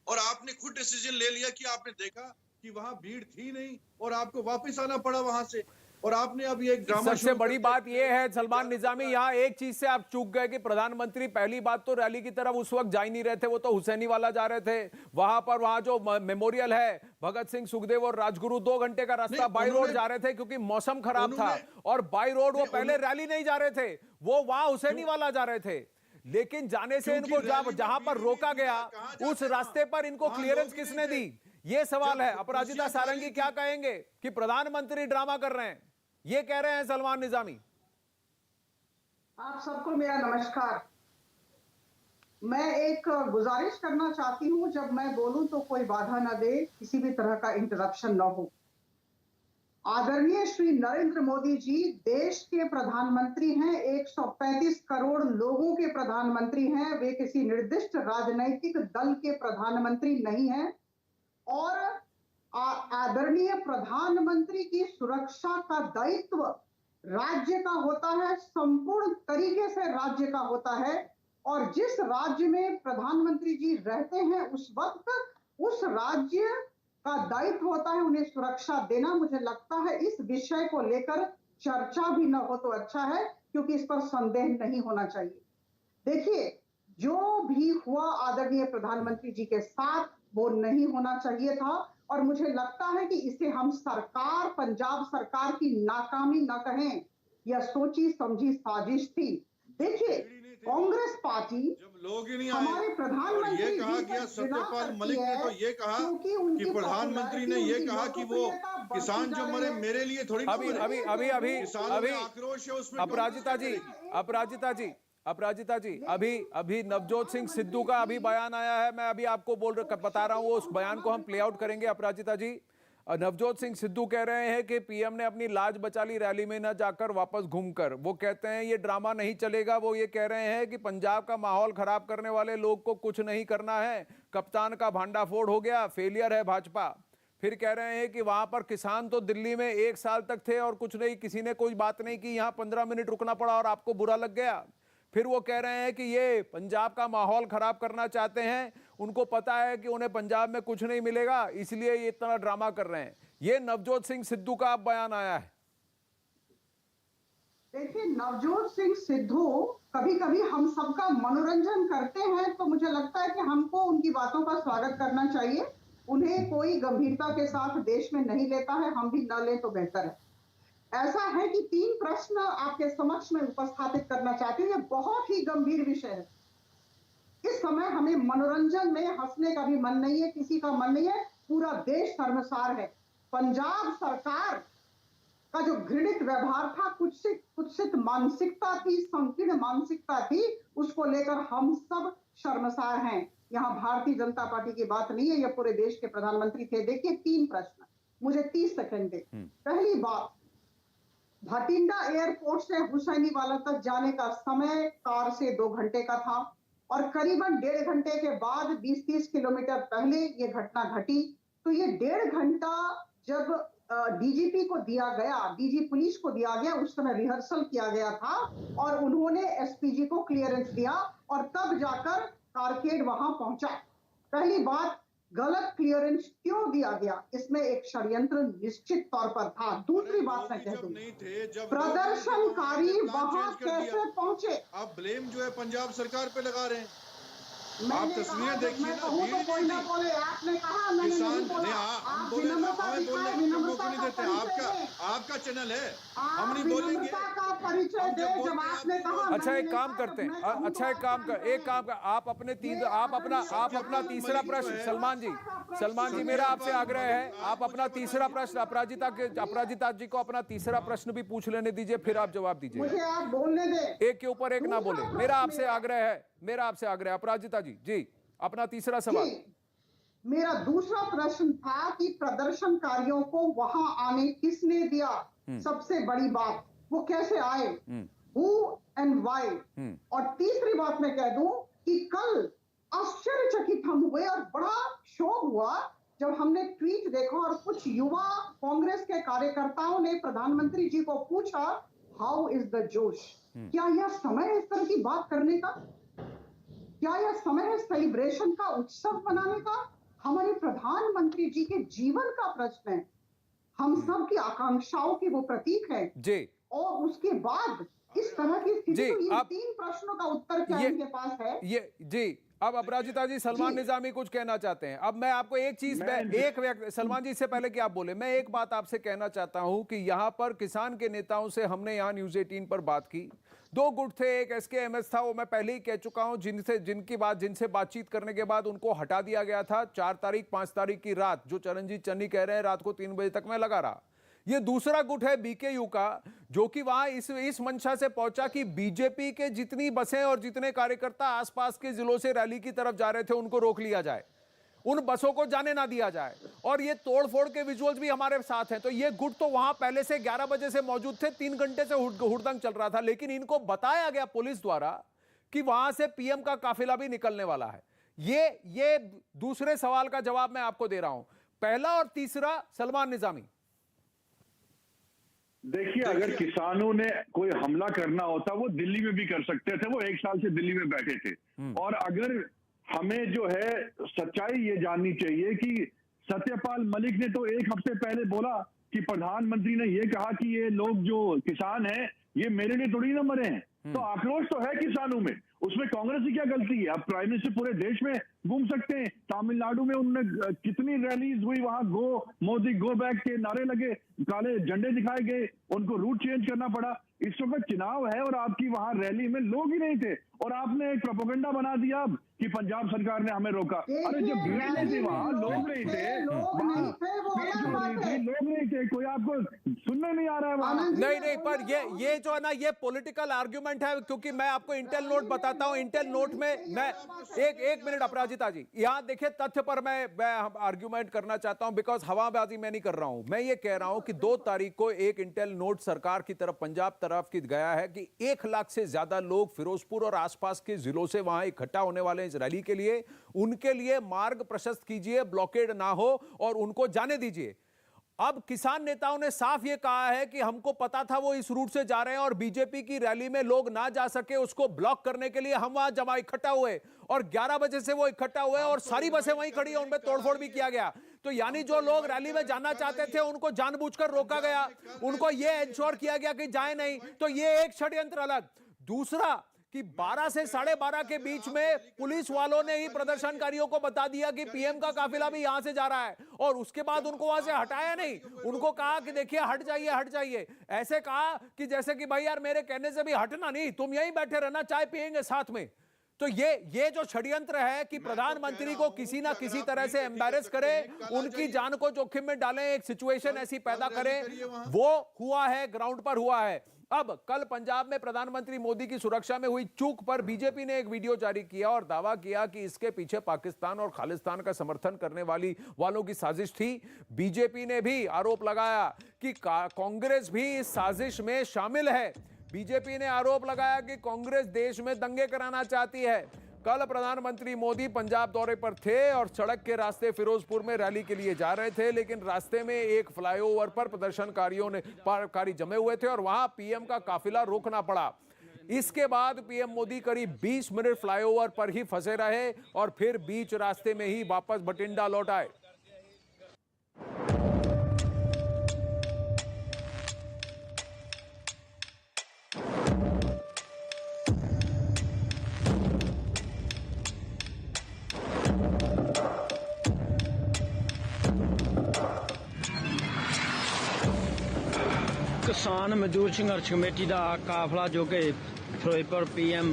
और आपने खुद डिसीजन ले लिया कि आपने देखा कि वहां भीड़ थी नहीं और आपको वापस आना पड़ा वहां से। और आपने अब ये एक ड्रामा। सबसे बड़ी बात यह है सलमान निजामी, यहाँ एक चीज से आप चूक गए कि प्रधानमंत्री पहली बात तो रैली की तरफ उस वक्त जा ही नहीं रहे थे, वो तो हुसैनी वाला जा रहे थे। वहां जो मेमोरियल है भगत सिंह, सुखदेव और राजगुरु, 2 घंटे का रास्ता बाई रोड जा रहे थे क्योंकि मौसम खराब था। और बाई रोड वो पहले रैली नहीं जा रहे थे, वो वहां हुसैनी वाला जा रहे थे। लेकिन जाने से इनको जहां पर रोका गया उस रास्ते पर इनको क्लियरेंस किसने दी? ये सवाल है। अपराजिता सारंगी क्या कहेंगे कि प्रधानमंत्री ड्रामा कर रहे हैं, ये कह रहे हैं सलमान निजामी। आप सबको मेरा नमस्कार। मैं एक गुजारिश करना चाहती हूं, जब मैं बोलूं तो कोई बाधा न दे, किसी भी तरह का इंटरप्शन न हो। आदरणीय श्री नरेंद्र मोदी जी देश के प्रधानमंत्री हैं, 135 करोड़ लोगों के प्रधानमंत्री हैं। वे किसी निर्दिष्ट राजनैतिक दल के प्रधानमंत्री नहीं हैं। और आदरणीय प्रधानमंत्री की सुरक्षा का दायित्व राज्य का होता है, संपूर्ण तरीके से राज्य का होता है। और जिस राज्य में प्रधानमंत्री जी रहते हैं उस वक्त उस राज्य का दायित्व होता है उन्हें सुरक्षा देना। मुझे लगता है इस विषय को लेकर चर्चा भी न हो तो अच्छा है, क्योंकि इस पर संदेह नहीं होना चाहिए। देखिए, जो भी हुआ आदरणीय प्रधानमंत्री जी के साथ वो नहीं होना चाहिए था। और मुझे लगता है कि इसे हम सरकार, पंजाब सरकार की नाकामी न कहें, यह सोची समझी साजिश थी। देखिए, कांग्रेस पार्टी, जब लोग ही नहीं हमारे आए, प्रधानमंत्री ये कहा गया, सत्यपाल मलिक ने तो ये कहा कि प्रधानमंत्री ने ये कहा कि वो किसान जो मरे मेरे लिए थोड़ी अभी आक्रोश है उसमें। अपराजिता जी, अभी नवजोत सिंह सिद्धू का अभी बयान आया है, मैं अभी आपको बता रहा हूं, उस बयान को हम प्ले आउट करेंगे। अपराजिता जी, नवजोत सिंह सिद्धू कह रहे हैं कि पीएम ने अपनी लाज बचा ली रैली में न जाकर वापस घूमकर। वो कहते हैं ये ड्रामा नहीं चलेगा। वो ये कह रहे हैं कि पंजाब का माहौल खराब करने वाले लोग को कुछ नहीं करना है, कप्तान का भांडाफोड़ हो गया, फेलियर है भाजपा। फिर कह रहे हैं कि वहां पर किसान तो दिल्ली में 1 साल तक थे और कुछ नहीं, किसी ने कोई बात नहीं की, यहाँ 15 मिनट रुकना पड़ा और आपको बुरा लग गया। फिर वो कह रहे हैं कि ये पंजाब का माहौल खराब करना चाहते हैं, उनको पता है कि उन्हें पंजाब में कुछ नहीं मिलेगा, इसलिए ये इतना ड्रामा कर रहे हैं। ये नवजोत सिंह सिद्धू का बयान आया है। देखिए, नवजोत सिंह सिद्धू कभी कभी हम सबका मनोरंजन करते हैं, तो मुझे लगता है कि हमको उनकी बातों का स्वागत करना चाहिए। उन्हें कोई गंभीरता के साथ देश में नहीं लेता है, हम भी न लें तो बेहतर है। ऐसा है कि 3 प्रश्न आपके समक्ष में उपस्थापित करना चाहती हूँ। ये बहुत ही गंभीर विषय है। इस समय हमें मनोरंजन में हंसने का भी मन नहीं है, किसी का मन नहीं है, पूरा देश शर्मसार है। पंजाब सरकार का जो घृणित व्यवहार था, कुत्सित मानसिकता थी, संकीर्ण मानसिकता थी, उसको लेकर हम सब शर्मसार हैं। यहाँ भारतीय जनता पार्टी की बात नहीं है, यह पूरे देश के प्रधानमंत्री थे। देखिए 3 प्रश्न, मुझे 30 सेकंड दे। पहली बात, भटिंडा एयरपोर्ट से हुसैनीवाला तक जाने का समय कार से 2 घंटे का था और करीबन 1.5 घंटे के बाद 20-30 किलोमीटर पहले ये घटना घटी। तो ये 1.5 घंटा जब डीजीपी को दिया गया, डीजी पुलिस को दिया गया, उस समय रिहर्सल किया गया था और उन्होंने एसपीजी को क्लियरेंस दिया और तब जाकर कारकेड वहां पहुंचा। पहली बात, गलत क्लियरेंस क्यों दिया गया, इसमें एक षड्यंत्र निश्चित तौर पर था। दूसरी बात मैं कह दूं, प्रदर्शनकारी वहां कैसे पहुंचे? आप ब्लेम जो है पंजाब सरकार पे लगा रहे हैं। आप मैंने तस्वीरें कहा, देखिए मैं ना, कहूं तो भीड़ कोई ना नहीं थी। बोले, आपने कहा, मैंने किसान नहीं बोला। हम आप बोले, विनम्रता हमें बोलने दिखाए, का मौका विनम्रता नहीं का देते। परिचय दें। आपका चैनल है, हम आप नहीं बोलेंगे। विनम्रता का परिचय हम दे। जब जब बोलते हैं, आपने आप कहा, अच्छा मैंने एक नहीं काम कहा, करते जब हैं, मैं कहूं अच्छा तो एक काम आप कर, एक काम कर, आप अपने आप अपना तीसरा प्रश्न, सलमान जी मेरा आपसे आग्रह है, आप अपना तीसरा प्रश्न अपराजिता जी को अपना तीसरा प्रश्न भी पूछ लेने दीजिए, फिर आप जवाब दीजिए। मुझे आप बोलने दें। एक के ऊपर एक ना बोले, मेरा आपसे आग्रह है अपराजिता जी अपना तीसरा सवाल। मेरा दूसरा प्रश्न था कि प्रदर्शनकारियों को वहां आने किसने दिया? सबसे बड़ी बात, वो कैसे आए? Who and why? और तीसरी बात मैं कह दूं कि कल आश्चर्यचकित हम हुए और बड़ा शोक हुआ जब हमने ट्वीट देखा और कुछ युवा कांग्रेस के कार्यकर्ताओं ने प्रधानमंत्री जी को पूछा, हाउ इज द जोश? क्या यह समय है इस तरह की बात करने का? क्या यह समय है सेलिब्रेशन का, उत्सव मनाने का? हमारे प्रधानमंत्री जी के जीवन का प्रश्न है, हम सब की आकांक्षाओं के वो प्रतीक है जी। और उसके बाद इस तरह की स्थिति, जी, तो ये आप 3 प्रश्नों का उत्तर क्या इनके पास है? ये जी, अब अपराजिता जी सलमान निजामी कुछ कहना चाहते हैं। अब मैं आपको एक चीज, सलमान जी से पहले कि आप बोले, मैं एक बात आपसे कहना चाहता हूं कि यहां पर किसान के नेताओं से हमने यहां न्यूज 18 पर बात की। 2 गुट थे, एक SKMS था, वो मैं पहले ही कह चुका हूं, जिनसे बातचीत करने के बाद उनको हटा दिया गया था। 4 तारीख 5 तारीख की रात, जो चरणजीत चन्नी कह रहे हैं, रात को 3 बजे तक मैं लगा रहा। ये दूसरा गुट है BKU का, जो कि वहां इस मंशा से पहुंचा कि बीजेपी के जितनी बसें और जितने कार्यकर्ता आसपास के जिलों से रैली की तरफ जा रहे थे उनको रोक लिया जाए, उन बसों को जाने ना दिया जाए। और ये तोड़फोड़ के विजुअल्स भी हमारे साथ हैं। तो ये गुट तो वहां पहले से 11 बजे से मौजूद थे, 3 घंटे से हुड़दंग चल रहा था, लेकिन इनको बताया गया पुलिस द्वारा कि वहां से PM का काफिला भी निकलने वाला है। ये दूसरे सवाल का जवाब मैं आपको दे रहा हूं। पहला और तीसरा, सलमान निजामी। देखिए, अगर किसानों ने कोई हमला करना होता वो दिल्ली में भी कर सकते थे, वो 1 साल से दिल्ली में बैठे थे। और अगर हमें जो है सच्चाई ये जाननी चाहिए कि सत्यपाल मलिक ने तो 1 हफ्ते पहले बोला कि प्रधानमंत्री ने ये कहा कि ये लोग जो किसान हैं ये मेरे लिए थोड़ी ना मरे हैं। तो आक्रोश तो है किसानों में, उसमें कांग्रेस की क्या गलती है? अब प्राइम मिनिस्टर पूरे देश में घूम सकते हैं। तमिलनाडु में उन्होंने कितनी रैलीज हुई, वहां गो मोदी गो बैक के नारे लगे, काले झंडे दिखाए गए, उनको रूट चेंज करना पड़ा। इस वक्त चुनाव है और आपकी वहां रैली में लोग ही नहीं थे और आपने एक प्रोपेगेंडा बना दिया अब कि पंजाब सरकार ने हमें रोका। अरे जब भीड़ नहीं थी वहां, लोग नहीं थे, लोग नहीं थे, कोई आपको सुनने नहीं आ रहा है वहां। नहीं, पर ये जो है ना, ये पॉलिटिकल आर्ग्यूमेंट है, क्योंकि मैं आपको इंटेल नोट बताता हूं। इंटेल नोट में मैं एक मिनट अपराजिता जी, यहां देखिए तथ्य पर मैं आर्ग्यूमेंट करना चाहता हूं, बिकॉज हवाबाजी मैं नहीं कर रहा हूं। मैं ये कह रहा हूं कि 2 तारीख को एक इंटेल नोट सरकार की तरफ, पंजाब तरफ की गया है कि 1 लाख से ज्यादा लोग फिरोजपुर और आसपास के जिलों से वहां इकट्ठा होने वाले इस रैली के लिए, उनके लिए मार्ग प्रशस्त कीजिए, ब्लॉकेड ना हो और उनको जाने दीजिए। अब किसान नेताओं ने साफ ये कहा है कि हमको पता था वो इस रूट से जा रहे हैं और बीजेपी की रैली में लोग ना जा सके, उसको ब्लॉक करने के लिए हम वहां जमा इकट्ठा हुए और 11 बजे से वो इकट्ठा हुए और सारी बसें वहीं खड़ी हैं, उनमें तोड़फोड़ भी किया गया। तो यानी जो लोग रैली में जाना चाहते थे उनको जानबूझकर रोका गया, उनको ये इंश्योर किया गया कि जाए नहीं। तो ये एक षड्यंत्र अलग। दूसरा कि 12 से 12:30 के बीच में पुलिस वालों ने ही प्रदर्शनकारियों को बता दिया कि PM का काफिला भी यहां से जा रहा है और उसके बाद उनको वहां से हटाया नहीं, उनको कहा कि देखिए हट जाइए। ऐसे कहा कि जैसे कि भाई यार मेरे कहने से भी हटना नहीं, तुम यहीं बैठे रहना, चाय पियेंगे साथ में। तो ये जो षड्यंत्र है कि प्रधानमंत्री को किसी ना किसी तरह से एम्बैरेस करे, उनकी जान को जोखिम में डालें, एक सिचुएशन ऐसी पैदा करें, वो हुआ है, ग्राउंड पर हुआ है। अब कल पंजाब में प्रधानमंत्री मोदी की सुरक्षा में हुई चूक पर बीजेपी ने एक वीडियो जारी किया और दावा किया कि इसके पीछे पाकिस्तान और खालिस्तान का समर्थन करने वालों की साजिश थी। बीजेपी ने भी आरोप लगाया कि कांग्रेस भी इस साजिश में शामिल है। बीजेपी ने आरोप लगाया कि कांग्रेस देश में दंगे कराना चाहती है। कल प्रधानमंत्री मोदी पंजाब दौरे पर थे और सड़क के रास्ते फिरोजपुर में रैली के लिए जा रहे थे, लेकिन रास्ते में एक फ्लाईओवर पर प्रदर्शनकारी जमे हुए थे और वहां पीएम का काफिला रोकना पड़ा। इसके बाद पीएम मोदी करीब 20 मिनट फ्लाईओवर पर ही फंसे रहे और फिर बीच रास्ते में ही वापस बठिंडा लौट आए। किसान मजदूर संघर्ष कमेटी का काफिला जो कि फिरोजपुर पीएम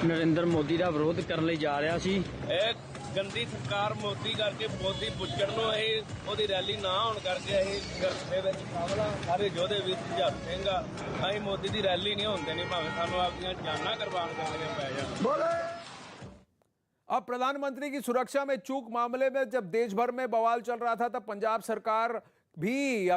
नरेंद्र मोदी का विरोध करने ਲਈ ਜਾ ਰਿਹਾ ਸੀ। गंदी सरकार मोदी करके मोदी पुੱਛਣ ਨੂੰ ਉਹਦੀ ਰੈਲੀ ਨਾ ਹੋਣ ਕਰਕੇ ਦੇ ਵਿੱਚ ਕਾਫਲਾ ਸਾਰੇ ਯੋਧੇ ਵੀ ਸੁਝਾਅ ਸਿੰਘ ਅਸੀਂ ਮੋਦੀ ਦੀ ਰੈਲੀ ਨਹੀਂ ਹੋਣ ਦੇਣੀ, ਭਾਵੇਂ ਸਾਨੂੰ ਆਪਣੀਆਂ ਜਾਨਾਂ ਕੁਰਬਾਨ ਕਰਨੀਆਂ ਪੈ ਜਾਣ। अब प्रधानमंत्री की सुरक्षा में चूक मामले में जब देश भर में बवाल चल रहा था तब पंजाब सरकार भी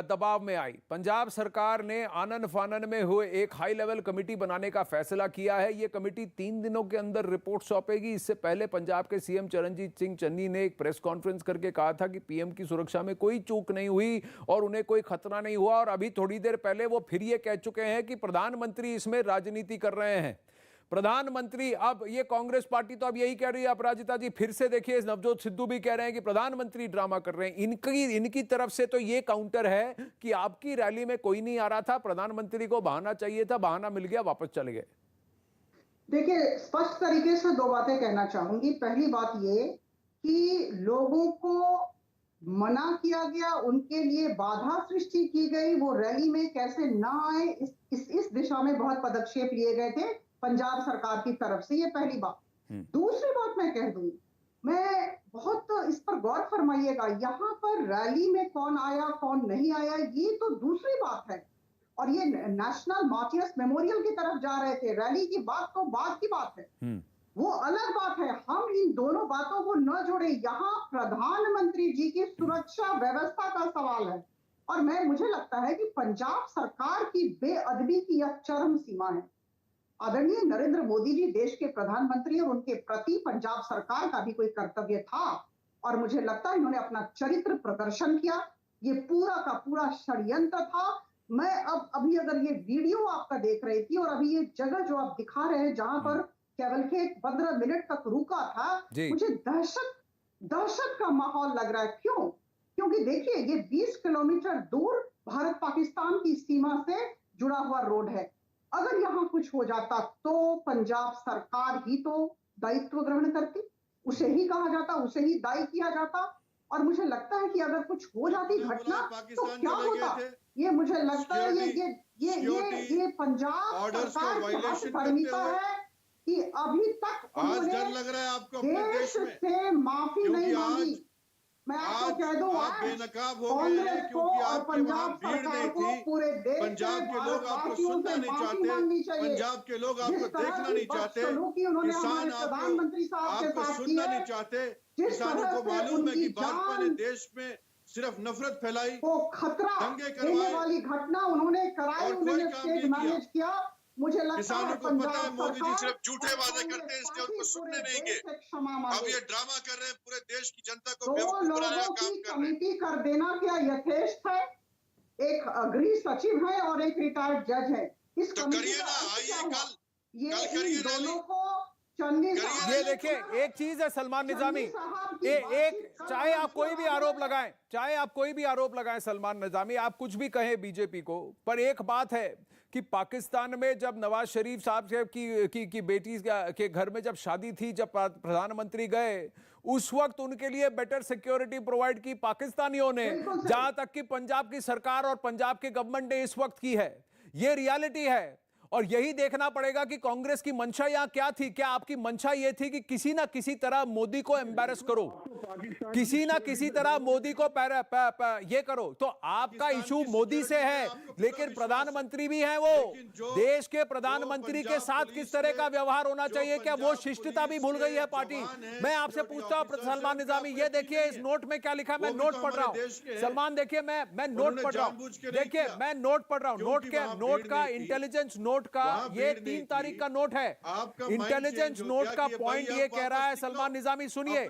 दबाव में आई। पंजाब सरकार ने आनन फानन में हुए एक हाई लेवल कमेटी बनाने का फैसला किया है। यह कमेटी 3 दिनों के अंदर रिपोर्ट सौंपेगी। इससे पहले पंजाब के सीएम चरणजीत सिंह चन्नी ने एक प्रेस कॉन्फ्रेंस करके कहा था कि पीएम की सुरक्षा में कोई चूक नहीं हुई और उन्हें कोई खतरा नहीं हुआ। और अभी थोड़ी देर पहले वो फिर ये कह चुके हैं कि प्रधानमंत्री इसमें राजनीति कर रहे हैं। प्रधानमंत्री, अब ये कांग्रेस पार्टी तो अब यही कह रही है, अपराजिता जी फिर से देखिए नवजोत सिद्धू भी कह रहे हैं कि प्रधानमंत्री ड्रामा कर रहे हैं। इनकी तरफ से तो ये काउंटर है कि आपकी रैली में कोई नहीं आ रहा था, प्रधानमंत्री को बहाना चाहिए था, बहाना मिल गया, वापस चले गए। देखिए, स्पष्ट तरीके से 2 बातें कहना चाहूंगी। पहली बात ये कि लोगों को मना किया गया, उनके लिए बाधा सृष्टि की गई, वो रैली में कैसे ना आए, इस दिशा में बहुत पदक्षेप लिए गए थे पंजाब सरकार की तरफ से। ये पहली बात। दूसरी बात मैं कह दूं, मैं बहुत इस पर गौर फरमाइएगा, यहाँ पर रैली में कौन आया कौन नहीं आया ये तो दूसरी बात है। और ये नेशनल मार्टियर्स मेमोरियल की तरफ जा रहे थे, रैली की बात तो बाद की बात है, वो अलग बात है। हम इन दोनों बातों को न जोड़े। यहाँ प्रधानमंत्री जी की सुरक्षा व्यवस्था का सवाल है और मुझे लगता है कि पंजाब सरकार की बेअदबी की यह चरम सीमा है। आदरणीय नरेंद्र मोदी जी देश के प्रधानमंत्री और उनके प्रति पंजाब सरकार का भी कोई कर्तव्य था और मुझे लगता है इन्होंने अपना चरित्र प्रदर्शन किया। ये पूरा का पूरा षड्यंत्र था। मैं अभी अगर ये वीडियो आपका देख रही थी और अभी ये जगह जो आप दिखा रहे हैं जहां पर कैवलकेड 15 मिनट तक रुका था, मुझे दहशत का माहौल लग रहा है। क्यों? क्योंकि देखिए, ये 20 किलोमीटर दूर भारत पाकिस्तान की सीमा से जुड़ा हुआ रोड है। अगर यहाँ कुछ हो जाता तो पंजाब सरकार ही तो दायित्व ग्रहण करती, उसे ही कहा जाता, उसे ही दायी किया जाता। और मुझे लगता है कि अगर कुछ हो जाती घटना तो क्या होता, ये मुझे लगता है ये पंजाब सरकार की असफलता है कि अभी तक उन्होंने लग रहा है आपको देश से माफी नहीं मांगी। मैं आपको कह दूं, आप बेनकाब हो गए हैं क्योंकि आपके वहां भीड़ नहीं थी। पूरे देश पंजाब के लोग आपको सुनना नहीं चाहते, पंजाब के लोग आपको देखना नहीं चाहते, किसान आपको सुनना नहीं चाहते। किसानों को मालूम है कि भाजपा ने देश में सिर्फ नफरत फैलाई, खतरा दंगे करवाए वाली घटना उन्होंने कराई, उन्होंने स्टेज मैनेज किया। मुझे लगता किसानों को पता है मोदी जी सिर्फ झूठे वादे करते हैं, इसलिए उनको सुनने नहीं गए। अब ये ड्रामा कर रहे हैं, पूरे देश की जनता को बेवकूफ बनाने का काम कर रहे हैं। कमेटी कर देना क्या यथेष्ट है? एक गृह सचिव है और एक रिटायर्ड जज है। इस तो करिए ना, आइए कल करिए दोनों को चन्नी। ये देखिए, एक चीज है सलमान निजामी, एक चाहे आप कोई भी आरोप लगाएं, सलमान निजामी, आप कुछ भी कहें बीजेपी को, पर एक बात है कि पाकिस्तान में जब नवाज शरीफ साहब की बेटी के घर में जब शादी थी, जब प्रधानमंत्री गए, उस वक्त उनके लिए बेटर सिक्योरिटी प्रोवाइड की पाकिस्तानियों ने, जहां तक कि पंजाब की सरकार और पंजाब की गवर्नमेंट ने इस वक्त की है। ये रियलिटी है। और यही देखना पड़ेगा कि कांग्रेस की मंशा यहां क्या थी। क्या आपकी मंशा यह थी कि किसी ना किसी तरह मोदी को एम्बैरस करो, किसी ना किसी तरह मोदी को ये करो? तो आपका इशू मोदी से है, लेकिन प्रधानमंत्री भी है वो। देश के प्रधानमंत्री के साथ किस तरह का व्यवहार होना चाहिए, क्या वो शिष्टता भी भूल गई है पार्टी? मैं आपसे पूछता हूं सलमान निजामी, ये देखिए इस नोट में क्या लिखा है, मैं नोट पढ़ रहा हूं। सलमान देखिए, मैं नोट पढ़ रहा हूं, देखिए मैं नोट पढ़ रहा हूं। नोट का इंटेलिजेंस नोट का ये 3 तारीख का नोट है। इंटेलिजेंस नोट का पॉइंट ये कह रहा है, सलमान निजामी सुनिए,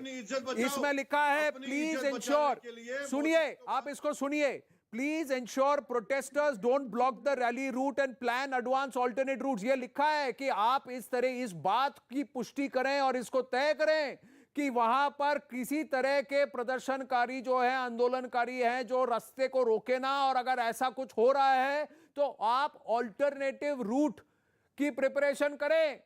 इसमें लिखा है प्लीज इंश्योर, सुनिए आप इसको सुनिए, please ensure protesters don't block the rally route and plan advance alternate routes. ये लिखा है कि आप इस तरह इस बात की पुष्टि करें और इसको तय करें कि वहां पर किसी तरह के प्रदर्शनकारी जो है, आंदोलनकारी हैं, जो रास्ते को रोके ना, और अगर ऐसा कुछ हो रहा है तो आप ऑल्टरनेटिव रूट की प्रिपरेशन करें।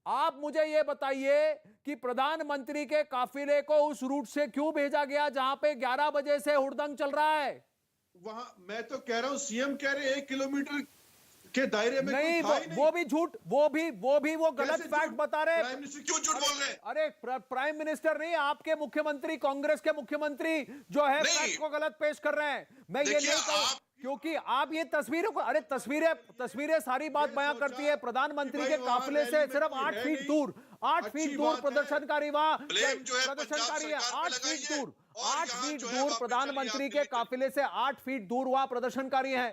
आप मुझे यह बताइए कि प्रधानमंत्री के काफिले को उस रूट से क्यों भेजा गया जहां पे 11 बजे से हुड़दंग चल रहा है? वहां मैं तो कह रहा हूं, सीएम कह रहे 1 किलोमीटर के दायरे में नहीं, वो भी झूठ, वो गलत फैक्ट बता रहे हैं। क्यों झूठ बोल रहे हैं? अरे प्राइम मिनिस्टर नहीं, आपके मुख्यमंत्री, कांग्रेस के मुख्यमंत्री जो है फैक्ट को गलत पेश कर रहे हैं। मैं ये नहीं कहूं, क्योंकि आप ये तस्वीरों को, अरे तस्वीरें सारी बात बयां करती है। प्रधानमंत्री के काफिले से सिर्फ 8 फीट दूर, 8 फीट दूर प्रदर्शनकारी, वहां प्रदर्शनकारी है 8 फीट दूर, 8 फीट दूर प्रधानमंत्री के काफिले से 8 फीट दूर वहां प्रदर्शनकारी है।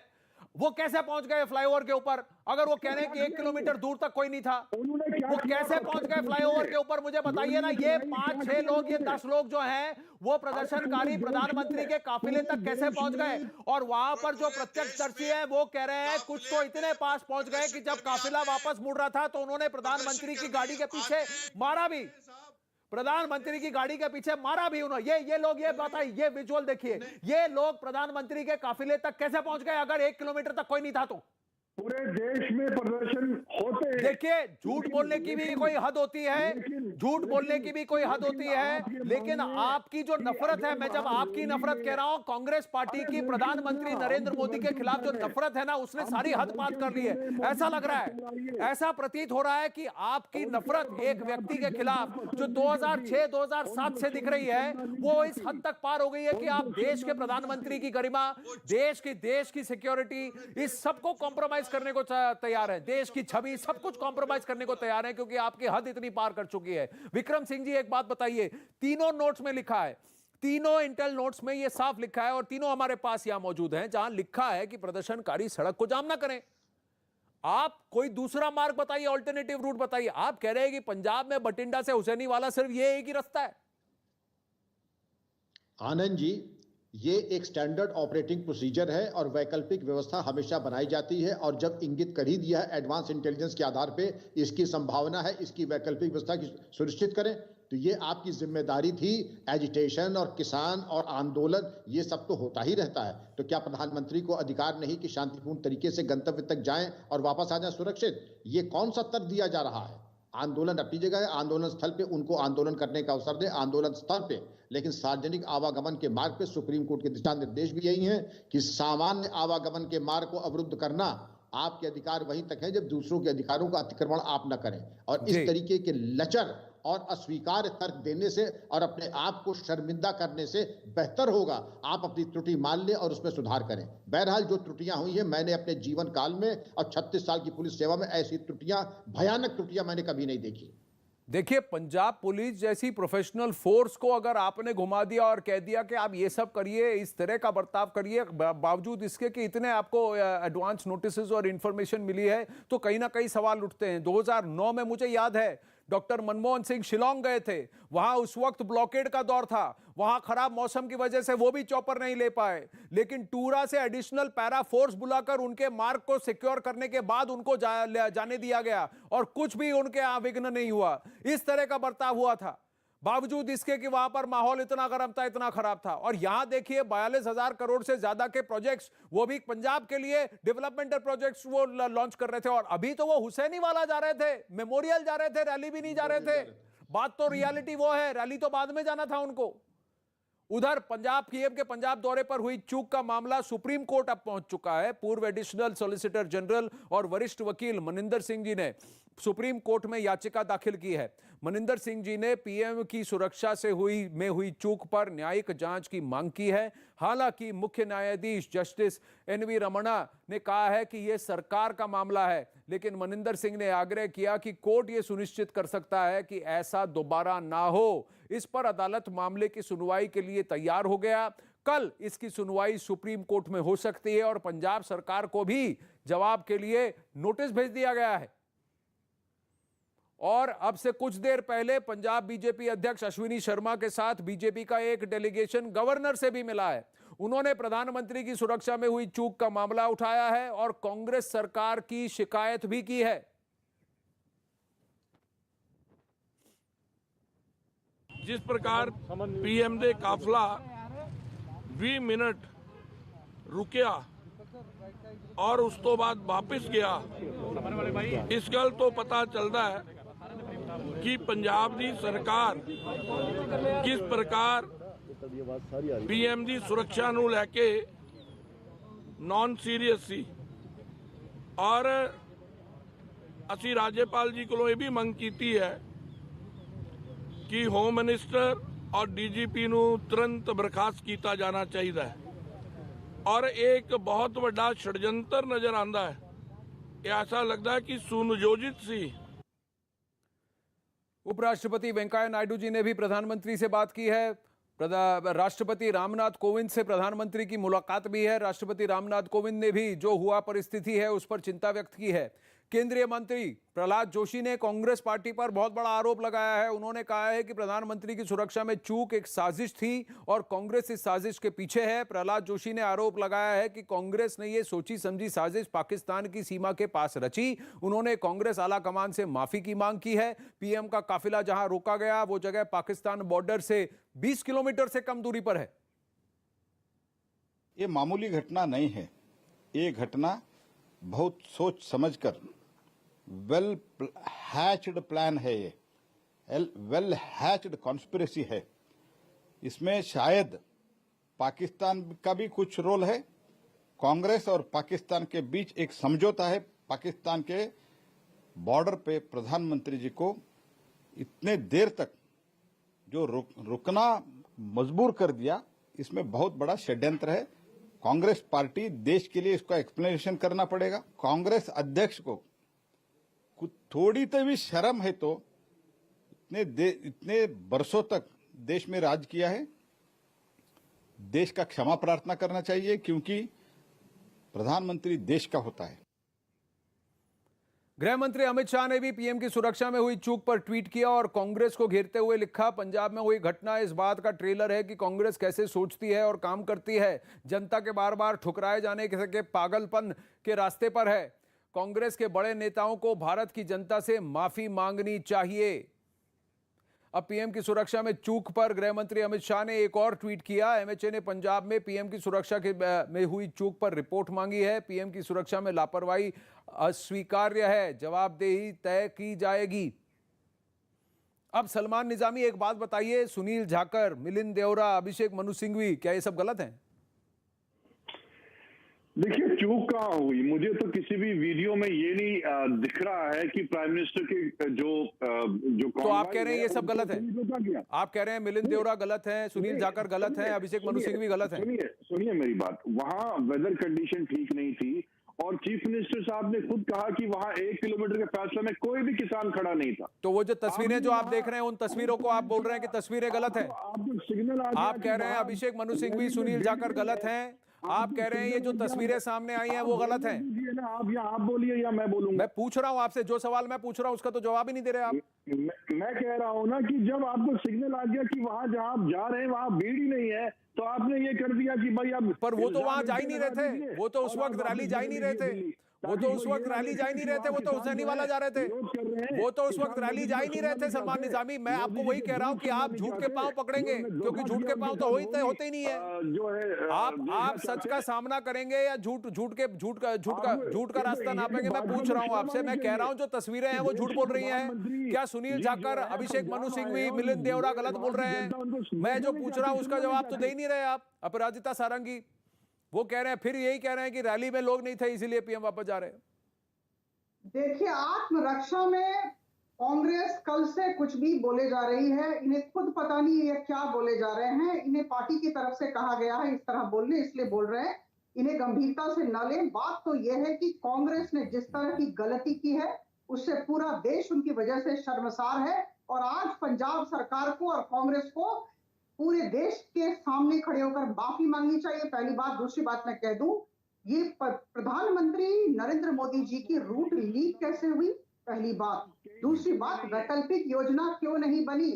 वो कैसे पहुंच गए फ्लाईओवर के ऊपर? अगर वो कह रहे हैं कि 1 किलोमीटर दूर तक कोई नहीं था, वो कैसे पहुंच गए फ्लाईओवर के ऊपर? मुझे बताइए ना। ये 5-6 लोग, ये 10 लोग जो हैं, वो प्रदर्शनकारी प्रधानमंत्री के काफिले तक कैसे पहुंच गए? और वहां पर जो प्रत्यक्षदर्शी है वो कह रहे हैं कुछ तो इतने पास पहुंच गए कि जब काफिला वापस मुड़ रहा था तो उन्होंने प्रधानमंत्री की गाड़ी के पीछे मारा भी, प्रधानमंत्री की गाड़ी के पीछे मारा भी उन्होंने। ये लोग, ये बताइए, ये विजुअल देखिए, ये लोग प्रधानमंत्री के काफिले तक कैसे पहुंच गए अगर 1 किलोमीटर तक कोई नहीं था तो? पूरे देश में प्रदर्शन होते हैं। देखिए, झूठ बोलने की भी कोई हद होती है, झूठ बोलने की भी कोई हद होती है, लेकिन आपकी जो नफरत है, मैं जब आपकी नफरत कह रहा हूं, कांग्रेस पार्टी की प्रधानमंत्री नरेंद्र मोदी के खिलाफ जो नफरत है ना, उसने सारी हद पार कर ली है। ऐसा लग रहा है, ऐसा प्रतीत हो रहा है कि आपकी नफरत एक व्यक्ति के खिलाफ जो 2006-2007 से दिख रही है, वो इस हद तक पार हो गई है कि आप देश के प्रधानमंत्री की गरिमा, देश की सिक्योरिटी, इस सबको कॉम्प्रोमाइज करने को तैयार है, देश की छवि, सब कुछ कॉम्प्रोमाइज करने को तैयार है, क्योंकि आपकी हद इतनी पार कर चुकी है। विक्रम सिंह जी, एक बात बताइए, तीनों नोट्स में लिखा है, तीनों इंटेल नोट्स में यह साफ लिखा है, और तीनों हमारे पास यहां मौजूद हैं, जहां लिखा है कि प्रदर्शनकारी सड़क को जाम ना करें। आप कोई दूसरा मार्ग बताइए, ऑल्टरनेटिव रूट बताइए। आप कह रहे हैं कि पंजाब में बठिंडा से हुसैनी वाला सिर्फ ये एक ही रास्ता है। आनंद जी, ये एक स्टैंडर्ड ऑपरेटिंग प्रोसीजर है और वैकल्पिक व्यवस्था हमेशा बनाई जाती है, और जब इंगित कर ही दिया है एडवांस इंटेलिजेंस के आधार पे इसकी संभावना है, इसकी वैकल्पिक व्यवस्था की सुनिश्चित करें, तो ये आपकी जिम्मेदारी थी। एजिटेशन और किसान और आंदोलन ये सब तो होता ही रहता है, तो क्या प्रधानमंत्री को अधिकार नहीं कि शांतिपूर्ण तरीके से गंतव्य तक जाएं और वापस आ जाएं सुरक्षित? ये कौन सा तर्क दिया जा रहा है? आंदोलन अपनी जगह है, आंदोलन स्थल पे उनको आंदोलन करने का अवसर दें, आंदोलन स्थल पे, लेकिन सार्वजनिक आवागमन के मार्ग पे सुप्रीम कोर्ट के दिशा निर्देश भी यही हैं कि सामान्य आवागमन के मार्ग को अवरुद्ध करना आपके अधिकार वहीं तक है जब दूसरों के अधिकारों का अतिक्रमण आप न करें। और इस तरीके के लचर और अस्वीकार तर्क देने से और अपने आप को शर्मिंदा करने से बेहतर होगा आप अपनी त्रुटि मान लें और उसमें सुधार करें। बहरहाल जो त्रुटियां हुई हैं, मैंने अपने जीवन काल में और 36 साल की पुलिस सेवा में ऐसी त्रुटियां, भयानक त्रुटियां मैंने कभी नहीं देखी। देखिए, पंजाब पुलिस जैसी प्रोफेशनल फोर्स को अगर आपने घुमा दिया और कह दिया कि आप ये सब करिए, इस तरह का बर्ताव करिए, बावजूद इसके कि इतने आपको एडवांस नोटिसेस और इंफॉर्मेशन मिली है, तो कहीं ना कहीं सवाल उठते हैं। 2009 में मुझे याद है डॉक्टर मनमोहन सिंह शिलोंग गए थे, वहां उस वक्त ब्लॉकेड का दौर था, वहां खराब मौसम की वजह से वो भी चॉपर नहीं ले पाए, लेकिन टूरा से एडिशनल पैरा फोर्स बुलाकर उनके मार्ग को सिक्योर करने के बाद उनको जाने दिया गया और कुछ भी उनके यहां विघ्न नहीं हुआ। इस तरह का बर्ताव हुआ था, बावजूद इसके कि वहां पर माहौल इतना गर्म था, इतना खराब था। और यहां देखिए 42,000 करोड़ से ज्यादा के प्रोजेक्ट्स, वो भी पंजाब के लिए डेवलपमेंटल प्रोजेक्ट्स वो लॉन्च कर रहे थे, और अभी तो वो हुसैनी वाला जा रहे थे, मेमोरियल जा रहे थे, रैली भी नहीं जा रहे थे। बात तो रियलिटी वो है, रैली तो बाद में जाना था उनको। उधर पंजाब पीएम के पंजाब दौरे पर हुई चूक का मामला सुप्रीम कोर्ट अब पहुंच चुका है। पूर्व एडिशनल सॉलिसिटर जनरल और वरिष्ठ वकील मनिंदर सिंह जी ने सुप्रीम कोर्ट में याचिका दाखिल की है। मनिंदर सिंह जी ने पीएम की सुरक्षा से हुई चूक पर न्यायिक जांच की मांग की है। हालांकि मुख्य न्यायाधीश जस्टिस एनवी रमणा ने कहा है कि यह सरकार का मामला है, लेकिन मनिंदर सिंह ने आग्रह किया कि कोर्ट यह सुनिश्चित कर सकता है कि ऐसा दोबारा ना हो। इस पर अदालत मामले की सुनवाई के लिए तैयार हो गया। कल इसकी सुनवाई सुप्रीम कोर्ट में हो सकती है और पंजाब सरकार को भी जवाब के लिए नोटिस भेज दिया गया है। और अब से कुछ देर पहले पंजाब बीजेपी अध्यक्ष अश्विनी शर्मा के साथ बीजेपी का एक डेलीगेशन गवर्नर से भी मिला है। उन्होंने प्रधानमंत्री की सुरक्षा में हुई चूक का मामला उठाया है और कांग्रेस सरकार की शिकायत भी की है। जिस प्रकार पीएम दे काफला 20 मिनट रुकिया और उस तो बाद वापस गया, इस गल तो पता चलता है कि पंजाब दी सरकार किस प्रकार पीएम दी सुरक्षा नूं लैके नॉन सीरीयस सी। और असी राज्यपाल जी कोलों ये भी मंग कीती है कि होम मिनिस्टर और डीजीपी नूं तुरंत बर्खास्त किया जाना चाहिए है। और एक बहुत बड़ा षडयंत्र नजर आता है। ऐसा लगता है कि सुनियोजित सी। उपराष्ट्रपति वेंकैया नायडू जी ने भी प्रधानमंत्री से बात की है। राष्ट्रपति रामनाथ कोविंद से प्रधानमंत्री की मुलाकात भी है। राष्ट्रपति रामनाथ कोविंद ने भी जो हुआ परिस्थिति है उस पर चिंता व्यक्त की है। केंद्रीय मंत्री प्रहलाद जोशी ने कांग्रेस पार्टी पर बहुत बड़ा आरोप लगाया है। उन्होंने कहा है कि प्रधानमंत्री की सुरक्षा में चूक एक साजिश थी और कांग्रेस इस साजिश के पीछे है। प्रहलाद जोशी ने आरोप लगाया है कि कांग्रेस ने यह सोची समझी साजिश पाकिस्तान की सीमा के पास रची। उन्होंने कांग्रेस आला कमान से माफी की मांग की है। पीएम का काफिला जहां रोका गया वो जगह पाकिस्तान बॉर्डर से 20 किलोमीटर से कम दूरी पर है। ये मामूली घटना नहीं है। ये घटना बहुत सोच समझकर वेल हैच्ड प्लान है, ये वेल हैच्ड कॉन्स्पिरेसी है। इसमें शायद पाकिस्तान का भी कुछ रोल है। कांग्रेस और पाकिस्तान के बीच एक समझौता है। पाकिस्तान के बॉर्डर पे प्रधानमंत्री जी को इतने देर तक जो रुकना मजबूर कर दिया, इसमें बहुत बड़ा षड्यंत्र है। कांग्रेस पार्टी देश के लिए इसका एक्सप्लेनेशन करना पड़ेगा। कांग्रेस अध्यक्ष को कुछ थोड़ी तो भी शर्म है तो इतने वर्षों तक देश में राज किया है। देश का क्षमा प्रार्थना करना चाहिए, क्योंकि प्रधानमंत्री देश का होता है। गृह मंत्री अमित शाह ने भी पीएम की सुरक्षा में हुई चूक पर ट्वीट किया और कांग्रेस को घेरते हुए लिखा, पंजाब में हुई घटना इस बात का ट्रेलर है कि कांग्रेस कैसे सोचती है और काम करती है। जनता के बार बार ठुकराए जाने के पागलपन के रास्ते पर है। कांग्रेस के बड़े नेताओं को भारत की जनता से माफी मांगनी चाहिए। अब पीएम की सुरक्षा में चूक पर गृह मंत्री अमित शाह ने एक और ट्वीट किया। एमएचए ने पंजाब में पीएम की सुरक्षा में हुई चूक पर रिपोर्ट मांगी है। पीएम की सुरक्षा में लापरवाही अस्वीकार्य है, जवाबदेही तय की जाएगी। अब सलमान निजामी, एक बात बताइए, सुनील जाकर, मिलिंद देवरा, अभिषेक मनु सिंघवी, क्या ये सब गलत है? देखिए, चूक कहाँ हुई? मुझे तो किसी भी वीडियो में ये नहीं दिख रहा है कि प्राइम मिनिस्टर के जो तो आप कह रहे हैं ये सब गलत है? आप कह रहे हैं मिलिंद देवरा गलत है, सुनील जाकर गलत है, अभिषेक मनु सिंघवी गलत है? सुनिए मेरी बात। वहाँ वेदर कंडीशन ठीक नहीं थी और चीफ मिनिस्टर साहब ने खुद कहा कि वहाँ 1 किलोमीटर के फासले में कोई भी किसान खड़ा नहीं था। तो वो जो तस्वीरें जो आप देख रहे हैं, उन तस्वीरों को आप बोल रहे हैं कि तस्वीरें गलत हैं? सिग्नल आप कह रहे हैं अभिषेक मनु सिंघवी, सुनील जाकर गलत हैं। आप कह रहे हैं ये जो तस्वीरें सामने आई हैं वो गलत हैं। आप बोलिए या मैं बोलूंगा? मैं पूछ रहा हूं आपसे, जो सवाल मैं पूछ रहा हूं उसका तो जवाब ही नहीं दे रहे आप। मैं कह रहा हूं ना कि जब आपको सिग्नल आ गया कि वहां जहां आप जा रहे हैं वहां भीड़ ही नहीं है, तो आपने ये कर दिया कि भाई अब। पर वो तो वहां जा ही नहीं रहे थे, वो तो उस वक्त रैली जा ही नहीं रहे थे। वो तो उस वक्त रैली जा ही नहीं रहे थे, वो तो हुसैनी वाला जा रहे थे, वो तो उस वक्त रैली जा ही नहीं रहे थे सलमान निजामी। मैं आपको वही कह रहा हूं कि आप झूठ के पांव पकड़ेंगे, क्योंकि झूठ के पांव तो होते ही नहीं है। जो है आप सच का सामना करेंगे या झूठ का रास्ता नापेंगे? मैं पूछ रहा हूं आपसे, मैं कह रहा हूं जो तस्वीरें हैं वो झूठ बोल रही हैं। क्या सुनील जाखड़, अभिषेक मनु सिंघवी, मिलिंद देवड़ा गलत बोल रहे हैं? मैं जो पूछ रहा हूं उसका जवाब तो दे ही नहीं रहे आप। अपराजिता सारंगी वो कह रहे हैं, फिर यही कह रहे हैं कि रैली में लोग नहीं थे इसीलिए पीएम वापस जा रहे हैं। देखिए, आत्मरक्षा में कांग्रेस कल से कुछ भी बोले जा रही है, इन्हें खुद पता नहीं ये क्या बोले जा रहे हैं। इन्हें पार्टी की तरफ से कहा गया है इस तरह बोलने, इसलिए बोल रहे हैं। इन्हें गंभीरता से न लें। बात तो यह है कि कांग्रेस ने जिस तरह की गलती की है उससे पूरा देश उनकी वजह से शर्मसार है, और आज पंजाब सरकार को और कांग्रेस को पूरे देश के सामने खड़े होकर माफी मांगनी चाहिए, पहली बात। दूसरी बात मैं कह दूं, ये प्रधानमंत्री नरेंद्र मोदी जी की रूट लीक कैसे हुई, पहली बात। दूसरी बात, वैकल्पिक योजना क्यों नहीं बनी।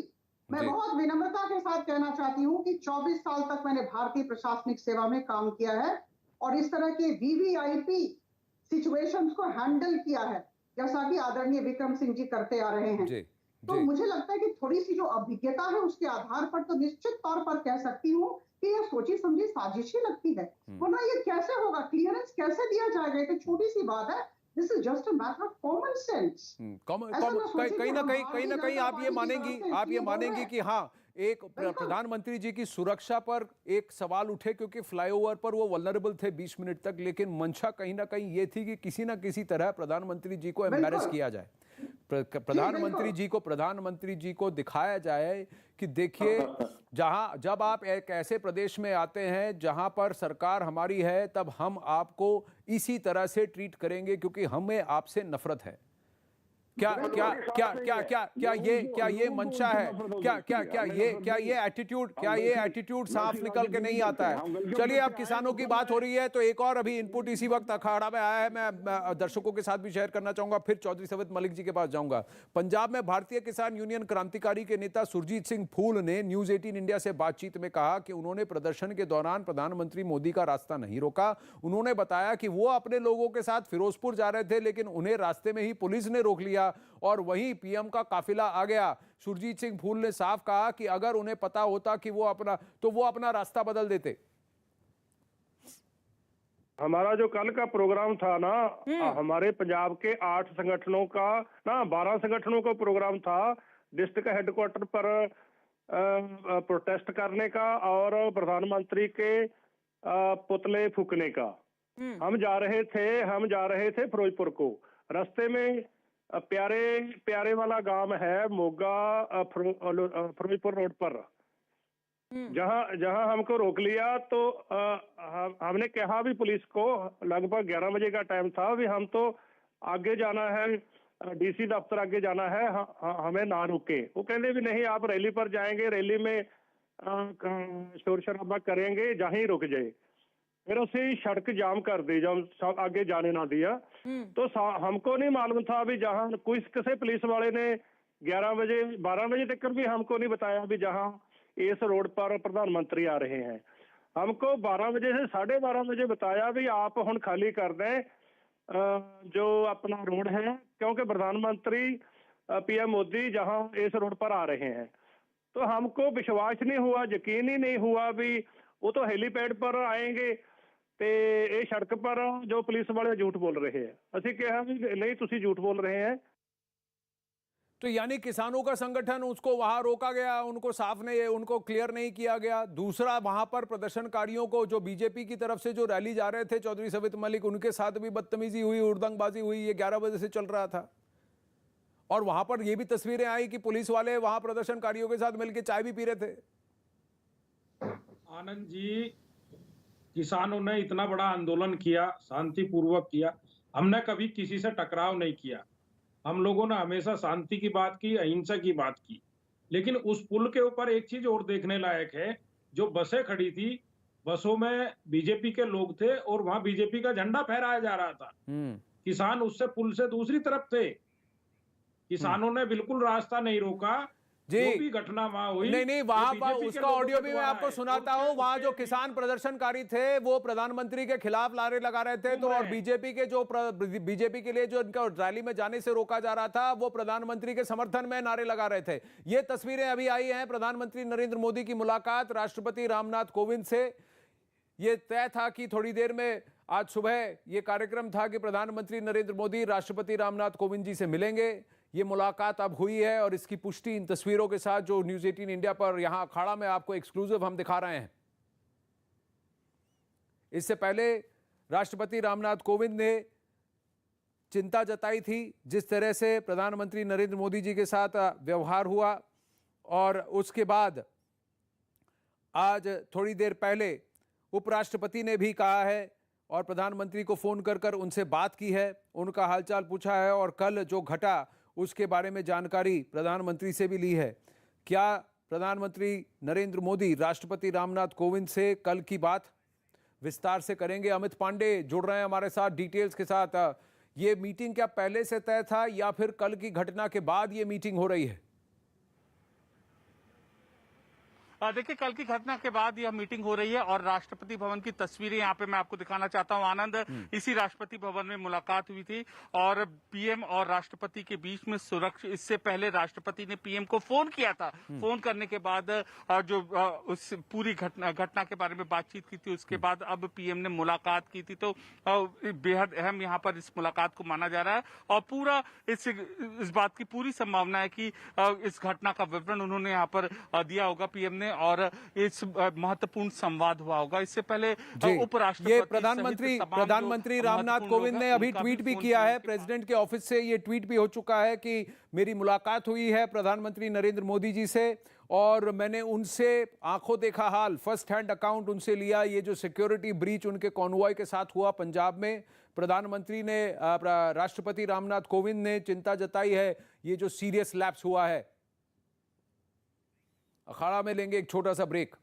मैं बहुत विनम्रता के साथ कहना चाहती हूं कि 24 साल तक मैंने भारतीय प्रशासनिक सेवा में काम किया है और इस तरह के वीवीआईपी सिचुएशंस को हैंडल किया है, जैसा कि आदरणीय विक्रम सिंह जी करते आ रहे हैं। तो मुझे लगता है कि थोड़ी सी जो अभिज्ञता है उसके आधार पर तो निश्चित तौर पर कह सकती हूँ कि यह सोची समझी साजिश ही लगती है। वरना ये कैसे होगा, क्लियरेंस कैसे दिया जाएगा? एक छोटी सी बात है, this is just a matter of common sense. कहीं ना कहीं आप ये मानेंगी कि हाँ, एक प्रधानमंत्री जी की सुरक्षा पर एक सवाल उठे क्योंकि फ्लाईओवर पर वो वल्नरेबल थे 20 मिनट तक, लेकिन मंशा कहीं ना कहीं ये थी कि किसी ना किसी तरह प्रधानमंत्री जी को एम्बैरेस किया जाए, प्रधानमंत्री जी को दिखाया जाए कि देखिए, जब आप एक ऐसे प्रदेश में आते हैं जहां पर सरकार हमारी है, तब हम आपको इसी तरह से ट्रीट करेंगे क्योंकि हमें आपसे नफरत है। क्या ये मंशा है? क्या ये एटीट्यूड साफ निकल के नहीं आता है? चलिए, अब किसानों की बात हो रही है तो एक और अभी इनपुट इसी वक्त अखाड़ा में आया है, मैं दर्शकों के साथ भी शेयर करना चाहूंगा, फिर चौधरी सवित मलिक जी के पास जाऊंगा। पंजाब में भारतीय किसान यूनियन क्रांतिकारी के नेता सुरजीत सिंह फूल ने न्यूज 18 इंडिया से बातचीत में कहा कि उन्होंने प्रदर्शन के दौरान प्रधानमंत्री मोदी का रास्ता नहीं रोका। उन्होंने बताया कि वो अपने लोगों के साथ फिरोजपुर जा रहे थे, लेकिन उन्हें रास्ते में ही पुलिस ने रोक लिया और वहीं पीएम का काफिला आ गया। सुरजीत सिंह फूल ने साफ कहा कि अगर उन्हें पता होता कि वो अपना रास्ता बदल देते। हमारा जो कल का प्रोग्राम था ना, हमारे पंजाब के 8 संगठनों का ना 12 संगठनों का प्रोग्राम था डिस्ट्रिक्ट हेडक्वार्टर पर प्रोटेस्ट करने का और प्रधानमंत्री के पुतले फूकने का। हम जा रहे थे फिरोजपुर को। रास्ते में प्यारे वाला गांव है मोगा, फिरोजपुर रोड पर, जहां हमको रोक लिया तो हमने कहा भी पुलिस को, लगभग 11 बजे का टाइम था, भी हम तो आगे जाना है, डीसी दफ्तर आगे जाना है, हमें ना रुके। वो कहते भी नहीं, आप रैली पर जाएंगे, रैली में शोर शराबा करेंगे, जहां ही रुक जाए। फिर उसे सड़क जाम कर दी, जब आगे जाने ना दिया। तो हमको नहीं मालूम था भी जहां किसी पुलिस वाले ने 11 बजे 12 बजे तक भी हमको नहीं बताया भी जहां इस रोड पर प्रधानमंत्री आ रहे हैं। हमको 12 बजे से 12:30 बजे बताया भी आप हम खाली कर दें जो अपना रोड है, क्योंकि प्रधानमंत्री पीएम मोदी जहां इस रोड पर आ रहे हैं। तो हमको विश्वास नहीं हुआ, यकीन ही नहीं हुआ भी वो तो हेलीपैड पर आएंगे ते ये सड़क पर जो पुलिस वाले झूठ बोल रहे हैं। असं कहा भी नहीं, तुसी झूठ बोल रहे हैं। तो यानी किसानों का संगठन, उसको वहां रोका गया, उनको क्लियर नहीं किया गया। दूसरा, वहां पर प्रदर्शनकारियों को, जो बीजेपी की तरफ से जो रैली जा रहे थे, चौधरी सवित मलिक, उनके साथ भी बदतमीजी हुई, उड़दंगबाजी हुई। ये 11 बजे से चल रहा था और वहां पर ये भी तस्वीरें आई कि पुलिस वाले वहां प्रदर्शनकारियों के साथ मिलकर चाय भी पी रहे थे। आनंद जी, किसानों ने इतना बड़ा आंदोलन किया, शांतिपूर्वक किया, हमने कभी किसी से टकराव नहीं किया। हम लोगों ने हमेशा शांति की बात की, अहिंसा की बात की। लेकिन उस पुल के ऊपर एक चीज और देखने लायक है, जो बसें खड़ी थी, बसों में बीजेपी के लोग थे और वहां बीजेपी का झंडा फहराया जा रहा था। किसान उससे पुल से दूसरी तरफ थे। किसानों ने बिल्कुल रास्ता नहीं रोका, जी, जो भी घटना वहां हुई, नहीं वहां वो पर BJP के उसका लोगों ऑडियो के भी मैं द्वारा आपको है। सुनाता हूं। वहां जो किसान प्रदर्शनकारी थे वो प्रधानमंत्री के खिलाफ नारे लगा रहे थे, तो और बीजेपी के जो बीजेपी के लिए जो इनका रैली में जाने से रोका जा रहा था वो प्रधानमंत्री के समर्थन में नारे लगा रहे थे। ये तस्वीरें अभी आई हैं प्रधानमंत्री नरेंद्र मोदी की मुलाकात राष्ट्रपति रामनाथ कोविंद से। ये तय था कि थोड़ी देर में आज सुबह ये कार्यक्रम था कि प्रधानमंत्री नरेंद्र मोदी राष्ट्रपति रामनाथ कोविंद जी से मिलेंगे। ये मुलाकात अब हुई है और इसकी पुष्टि इन तस्वीरों के साथ जो न्यूज़ 18 इंडिया पर यहां अखाड़ा में आपको एक्सक्लूसिव हम दिखा रहे हैं। इससे पहले राष्ट्रपति रामनाथ कोविंद ने चिंता जताई थी जिस तरह से प्रधानमंत्री नरेंद्र मोदी जी के साथ व्यवहार हुआ, और उसके बाद आज थोड़ी देर पहले उपराष्ट्रपति ने भी कहा है और प्रधानमंत्री को फोन कर उनसे बात की है, उनका हालचाल पूछा है और कल जो घटा उसके बारे में जानकारी प्रधानमंत्री से भी ली है। क्या प्रधानमंत्री नरेंद्र मोदी राष्ट्रपति रामनाथ कोविंद से कल की बात विस्तार से करेंगे? अमित पांडे जुड़ रहे हैं हमारे साथ डिटेल्स के साथ। ये मीटिंग क्या पहले से तय था या फिर कल की घटना के बाद ये मीटिंग हो रही है? देखिए, कल की घटना के बाद यह मीटिंग हो रही है और राष्ट्रपति भवन की तस्वीरें यहाँ पे मैं आपको दिखाना चाहता हूँ आनंद। इसी राष्ट्रपति भवन में मुलाकात हुई थी और पीएम और राष्ट्रपति के बीच में सुरक्षा, इससे पहले राष्ट्रपति ने पीएम को फोन किया था। फोन करने के बाद जो उस पूरी घटना के बारे में बातचीत की थी, उसके बाद अब पीएम ने मुलाकात की थी। तो बेहद अहम यहाँ पर इस मुलाकात को माना जा रहा है और पूरा इस बात की पूरी संभावना है कि इस घटना का विवरण उन्होंने यहाँ पर दिया होगा पीएम ने और इस महत्वपूर्ण संवाद हुआ होगा। इससे पहले उपराष्ट्रपति ये प्रधानमंत्री रामनाथ कोविंद ने अभी ट्वीट भी किया है, प्रेसिडेंट के ऑफिस से ये ट्वीट भी हो चुका है कि मेरी मुलाकात हुई है प्रधानमंत्री नरेंद्र मोदी जी से और मैंने उनसे आंखों देखा हाल, फर्स्ट हैंड अकाउंट उनसे लिया। ये जो सिक्योरिटी ब्रीच उनके कॉन्वॉय के साथ हुआ पंजाब में, प्रधानमंत्री ने राष्ट्रपति रामनाथ कोविंद ने चिंता जताई है, ये जो सीरियस लैप्स हुआ है। अखाड़ा में लेंगे एक छोटा सा ब्रेक।